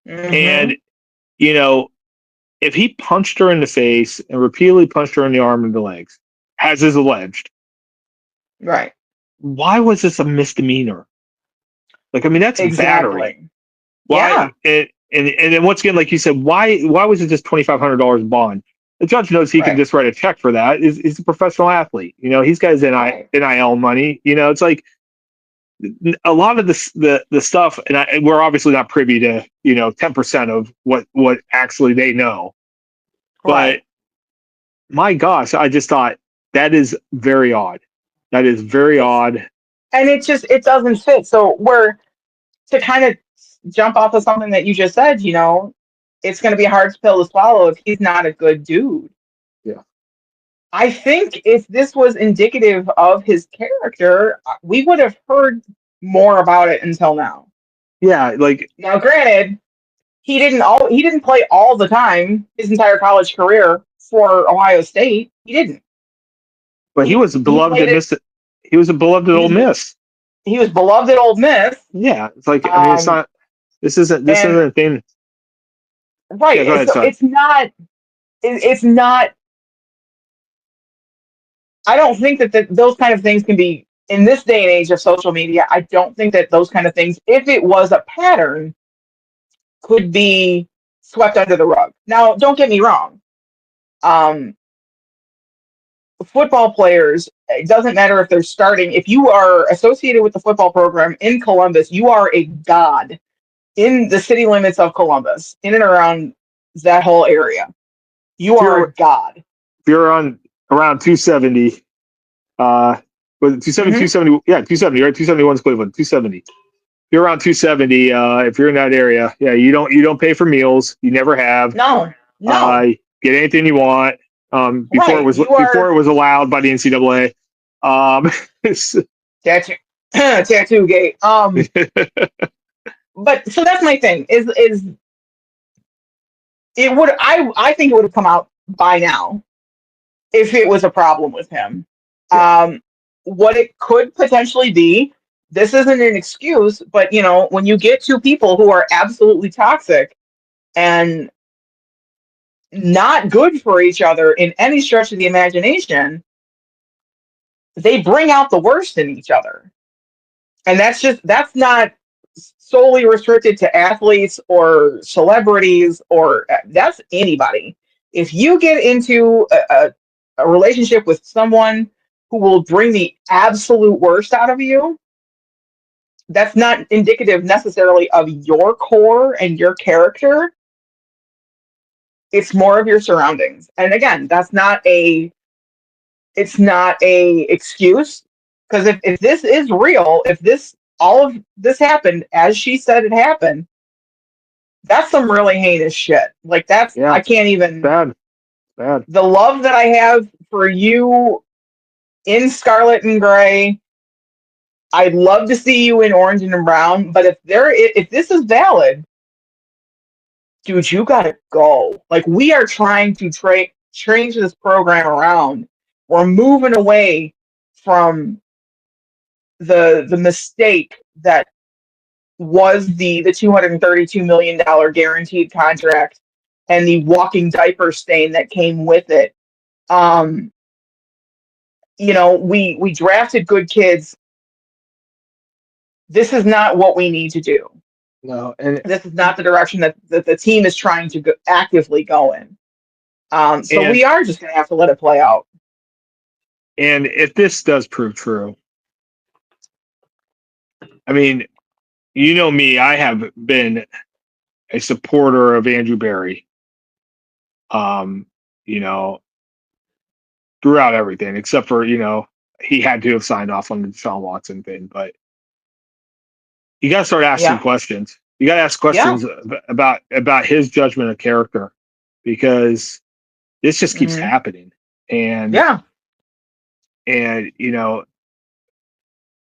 Mm-hmm. And if he punched her in the face and repeatedly punched her in the arm and the legs, as is alleged, right? Why was this a misdemeanor? Like, I mean, that's battery. Why? Yeah. And then once again, like you said, why was it just $2,500 bond? The judge knows he can just write a check for that. He's a professional athlete. He's got his NIL money. It's like a lot of the stuff, and we're obviously not privy to 10% of what actually they know. Right. But my gosh, I just thought that is very odd. That is very odd. And it doesn't fit. So to kind of jump off of something that you just said, it's going to be a hard pill to swallow if he's not a good dude. Yeah. I think if this was indicative of his character, we would have heard more about it until now. Yeah, like now, granted, he didn't play all the time his entire college career for Ohio State. He didn't. But he was beloved at Miss. He was a beloved at Ole Miss. He was beloved at Ole Miss. Yeah, it's like I mean, it's not. This isn't a thing. Right. Yeah, ahead, so it's not. It's not. I don't think that those kind of things can be, in this day and age of social media, I don't think that those kind of things, if it was a pattern, could be swept under the rug. Now, don't get me wrong. football players, it doesn't matter if they're starting, if you are associated with the football program in Columbus, you are a god in the city limits of Columbus, in and around that whole area. You If are you're a god. if you're on around 270, was it 270, Mhm. 270? Yeah, 270, right? 271 is Cleveland, 270. If you're around 270, if you're in that area, yeah, you don't pay for meals. You never have. No, no, Get anything you want. right. You Before are it was allowed by the NCAA. It's- tattoo, tattoo gate. But so that's my thing. Is it would I think it would have come out by now if it was a problem with him. yeah, Um, what it could potentially be, this isn't an excuse, but when you get two people who are absolutely toxic and not good for each other in any stretch of the imagination, they bring out the worst in each other. And that's not solely restricted to athletes or celebrities, or that's anybody. If you get into a relationship with someone who will bring the absolute worst out of you, that's not indicative necessarily of your core and your character. It's more of your surroundings. And again, it's not a excuse, because if this is real, if this all of this happened as she said it happened, that's some really heinous shit. Like, that's, yeah, I can't even, bad, bad. the love that I have for you in Scarlet and Gray, I'd love to see you in Orange and Brown, but if this is valid, dude, you gotta go. Like, we are trying to change this program around. We're moving away from the mistake that was the $232 million guaranteed contract and the walking diaper stain that came with it. Um, we drafted good kids. This is not what we need to do. No, and This is not the direction that the team is trying to actively go in. So and we are just going to have to let it play out. and if this does prove true, I mean, you know me, I have been a supporter of Andrew Barry. Um, you know, throughout everything, except for he had to have signed off on the Deshaun Watson thing, but you got to start asking Yeah, questions. You got to ask yeah, questions about his judgment of character, because this just keeps hmm happening, and yeah, and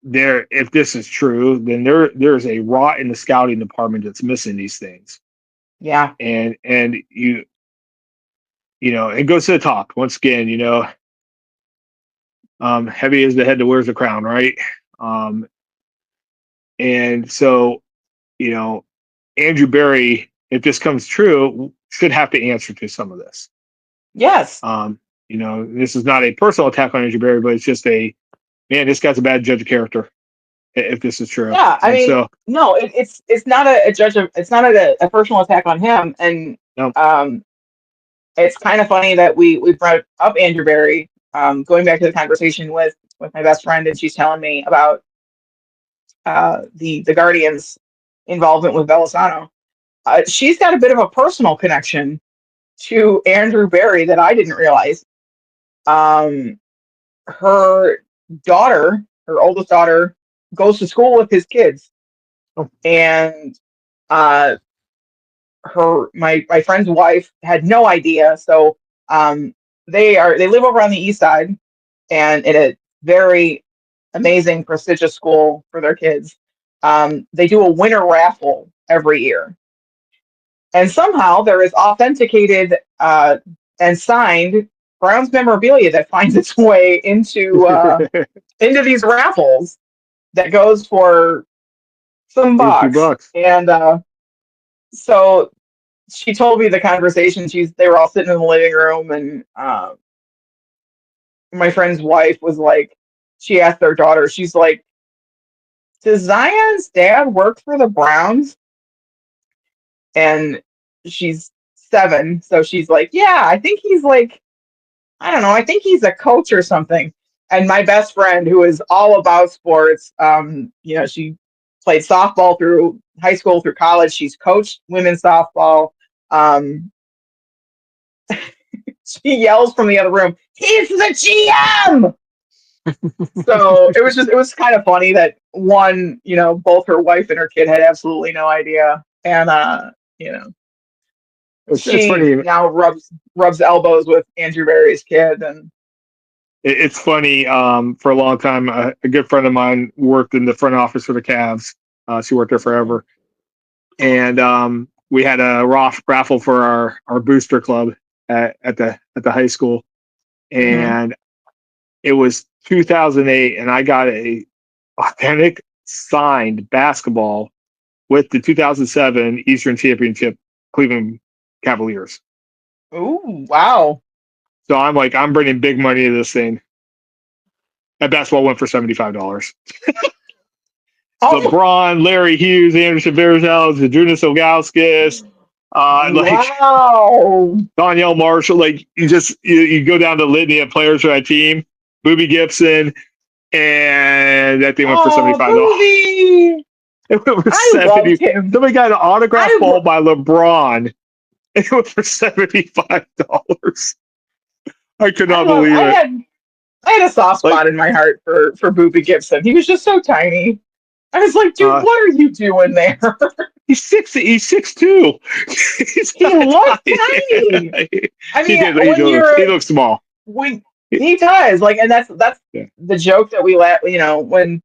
there, if this is true, then there's a rot in the scouting department that's missing these things, yeah, and it goes to the top once again. Heavy is the head that wears the crown, right? Um, and so you know, Andrew Barry, if this comes true, should have to answer to some of this. yes. This is not a personal attack on Andrew Barry, but it's just man, this guy's a bad judge of character, if this is true. Yeah, I And mean, so, no, it's not a judge of, it's not a personal attack on him, and no, um, it's kind of funny that we brought up Andrew Barry, going back to the conversation with my best friend, and she's telling me about the Guardians' involvement with Belisano. She's got a bit of a personal connection to Andrew Barry that I didn't realize. Um, her her oldest daughter, goes to school with his kids, oh, and uh, my friend's wife had no idea. So they live over on the east side, and in a very amazing prestigious school for their kids. They do a winter raffle every year, and somehow there is authenticated and signed Browns memorabilia that finds its way into these raffles that goes for some a few bucks. bucks. And so she told me the conversation. They were all sitting in the living room, and my friend's wife was like, she asked their daughter, she's like, "Does Zion's dad work for the Browns?" And she's 7, so she's like, "Yeah, I think he's like I don't know. I think he's a coach or something. And my best friend, who is all about sports, she played softball through high school through college. She's coached women's softball. Um, she yells from the other room, "He's the GM!" So it was kind of funny that one, both her wife and her kid had absolutely no idea. And you know, It's she funny. now rubs elbows with Andrew Barry's kid, and It's funny. For a long time, a good friend of mine worked in the front office for the Cavs. She worked there forever, and we had a raffle for our booster club at the high school, and it was 2008, and I got a authentic signed basketball with the 2007 Eastern Championship Cleveland Cavaliers. ooh, wow. So I'm like, I'm bringing big money to this thing. That basketball went for $75. Oh, LeBron, Larry Hughes, Anderson Varejao, Zydrunas Ilgauskas, wow. Donyell Marshall. Like you go down the litany of players for that team. Boobie Gibson, and that thing went for $75. Boobie. It went for I 70. loved him. Somebody got an autograph ball by LeBron. And it went for $75. I could not believe it. I had a soft spot in my heart for Boobie Gibson. He was just so tiny. I was like, dude, what are you doing there? He's 6'2". He looked tiny. I mean, he looks small. When he does, like, and that's the joke that we let, when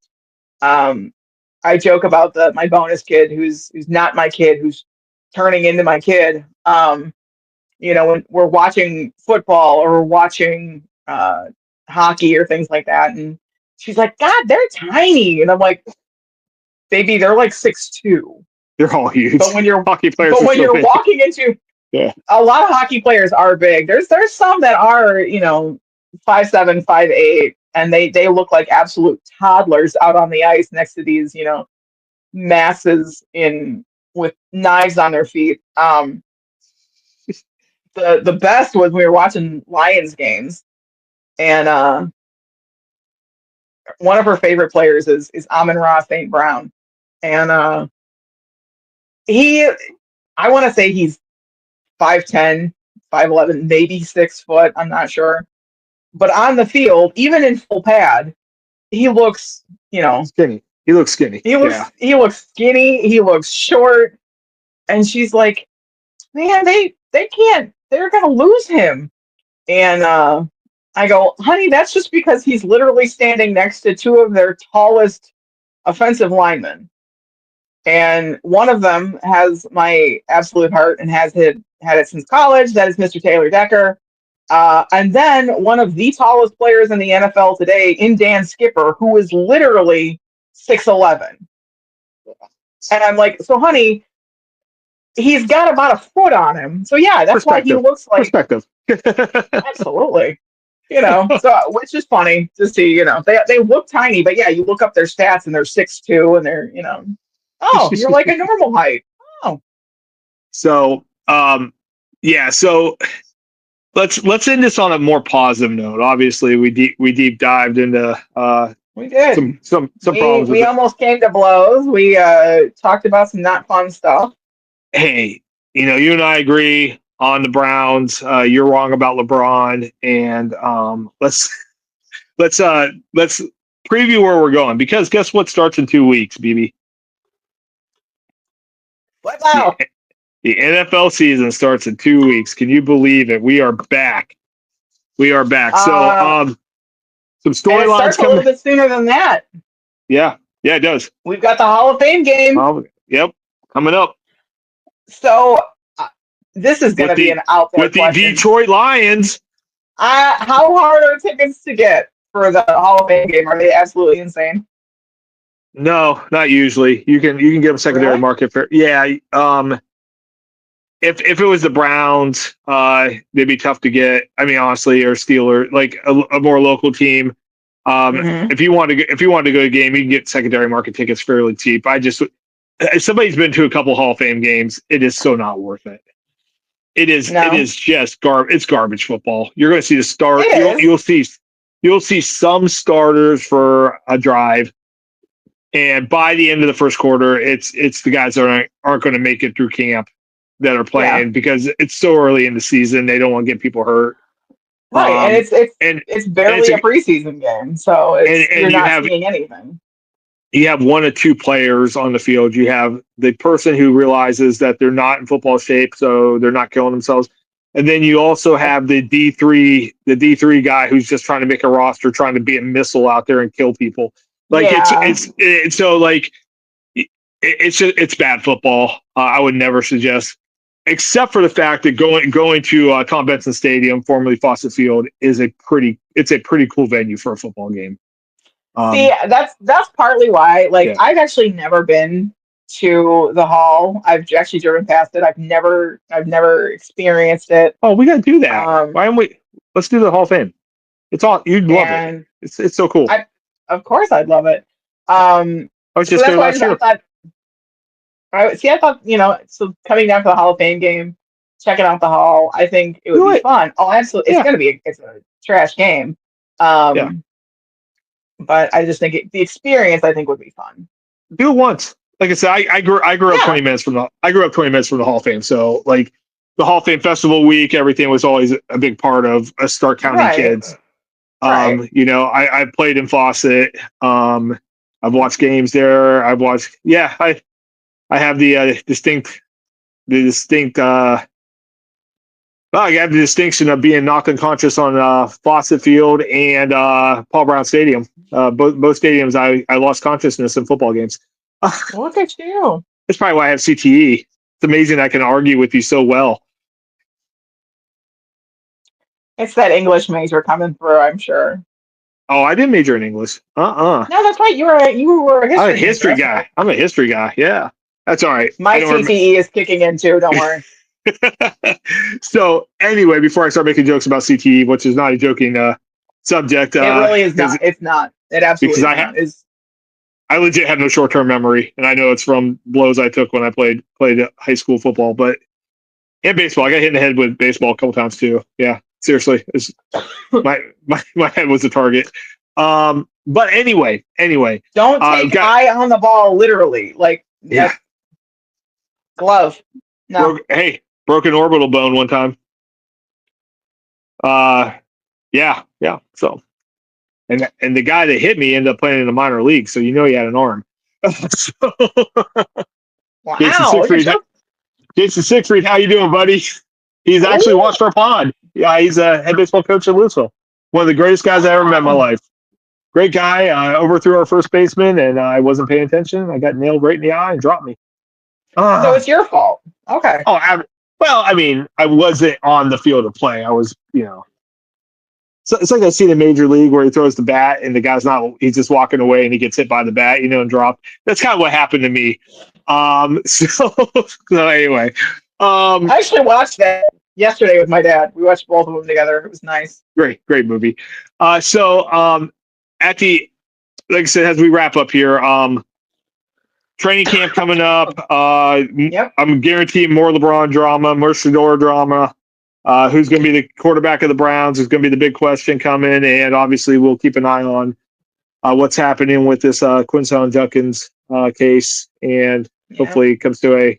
I joke about my bonus kid who's not my kid, who's turning into my kid. When we're watching football or we're watching hockey or things like that, and she's like, God, they're tiny, and I'm like, baby, they're like 6'2". They're all huge. But when you're hockey players, walking into, a lot of hockey players are big. There's some that are 5'7", 5'8", and they look like absolute toddlers out on the ice next to these masses with knives on their feet. The best was we were watching Lions games, and one of her favorite players is Amon-Ra St. Brown, and I want to say he's 5'10", 5'11", maybe 6 foot. I'm not sure, but on the field, even in full pad, he looks skinny. He looks skinny. He looks skinny. He looks short, and she's like, man, they can't. They're gonna lose him. And I go, honey, that's just because he's literally standing next to two of their tallest offensive linemen. And one of them has my absolute heart and has had it since college. That is Mr. Taylor Decker. And then one of the tallest players in the NFL today, in Dan Skipper, who is literally 6'11". And I'm like, so honey, he's got about a foot on him. So yeah, that's why he looks like perspective. Absolutely. So which is funny to see, they look tiny, but yeah, you look up their stats and they're 6'2", and they're, oh, you're like a normal height. Oh. So so let's end this on a more positive note. Obviously, we deep dived into we did some problems. We almost came to blows. We talked about some not fun stuff. Hey, you and I agree on the Browns. You're wrong about LeBron, and let's preview where we're going, because guess what starts in 2 weeks, BB? What now? The NFL season starts in 2 weeks. Can you believe it? We are back. So some storylines coming a little bit sooner than that. Yeah, it does. We've got the Hall of Fame game. Yep, coming up. So this is going to be an out there with question. The Detroit Lions. How hard are tickets to get for the Hall of Fame game? Are they absolutely insane? No, not usually. You can get them secondary market for. Yeah. If it was the Browns, they'd be tough to get. I mean, honestly, or Steelers, like a more local team. If you want to go to a game, you can get secondary market tickets fairly cheap. If somebody's been to a couple Hall of Fame games, it is so not worth it. It is. No. It is just It's garbage football. You're going to see the start. It is. You'll see some starters for a drive, and by the end of the first quarter, it's the guys that aren't going to make it through camp that are playing because it's so early in the season. They don't want to get people hurt. Right, and it's barely a preseason game, so you're not seeing anything. You have one or two players on the field. You have the person who realizes that they're not in football shape, so they're not killing themselves. And then you also have the D3 guy who's just trying to make a roster, trying to be a missile out there and kill people. Like it's so like it's bad football. I would never suggest, except for the fact that going to Tom Benson Stadium, formerly Fawcett Field, is a pretty cool venue for a football game. See, that's partly why. I've actually never been to the Hall. I've actually driven past it. I've never experienced it. Oh, we got to do that. Why don't we? Let's do the Hall of Fame. It's all you'd love it. It's so cool. Of course, I'd love it. I was just there last year. I thought so coming down to the Hall of Fame game, checking out the Hall, I think it would be fun. Oh, absolutely, it's gonna be it's a trash game. But I just think the experience I think would be fun. Do it once. Like I said, I grew up 20 minutes from the Hall of Fame. So like the Hall of Fame Festival week, everything was always a big part of us Stark County kids. I played in Fawcett. I've watched games there. I have the distinct I have the distinction of being knocked unconscious on Fawcett Field and Paul Brown Stadium. Both stadiums, I lost consciousness in football games. Look at you. That's probably why I have CTE. It's amazing I can argue with you so well. It's that English major coming through, I'm sure. Oh, I didn't major in English. No, that's right. You were a history guy. I'm a history guy. Yeah, that's all right. My CTE is kicking in too. Don't worry. So anyway, before I start making jokes about CTE, which is not a joking subject, it really is not. It's not. It absolutely is. I legit have no short-term memory, and I know it's from blows I took when I played high school football, but in baseball, I got hit in the head with baseball a couple times too. Yeah, seriously, my head was a target. But anyway, don't take eye on the ball literally. Glove. No. Broken orbital bone one time. Yeah. So, and the guy that hit me ended up playing in the minor league, so he had an arm. Wow. Jason Siegfried, how you doing, buddy? He's actually watched our pod. Yeah, he's a head baseball coach at Louisville. One of the greatest guys I ever met in my life. Great guy. Overthrew our first baseman, and I wasn't paying attention. I got nailed right in the eye and dropped me. So it's your fault. Okay. Well, I mean, I wasn't on the field of play. I was, So it's like I see the major league where he throws the bat and the guy's he's just walking away and he gets hit by the bat, and dropped. That's kind of what happened to me. So anyway. I actually watched that yesterday with my dad. We watched both of them together. It was nice. Great movie. Like I said, as we wrap up here, training camp coming up. Yep. I'm guaranteeing more LeBron drama, more Shedeur drama. Who's going to be the quarterback of the Browns is going to be the big question coming, and obviously we'll keep an eye on what's happening with this Quinshon Judkins case, and hopefully it comes to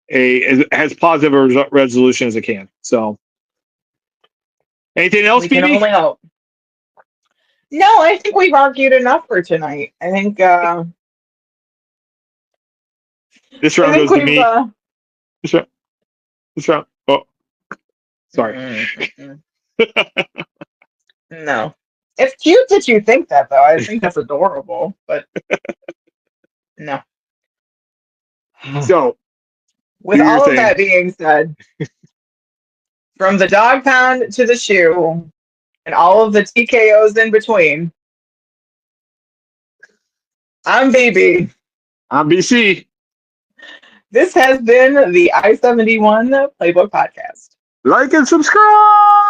as positive a resolution as it can. So, anything else, we can only hope. No, I think we've argued enough for tonight. I think this round goes to me. This round. Oh, sorry. No. It's cute that you think that, though. I think that's adorable, but no. So, with all of that being said, from the dog pound to the shoe and all of the TKOs in between, I'm BB. I'm BC. This has been the I-71 Playbook Podcast. Like and subscribe!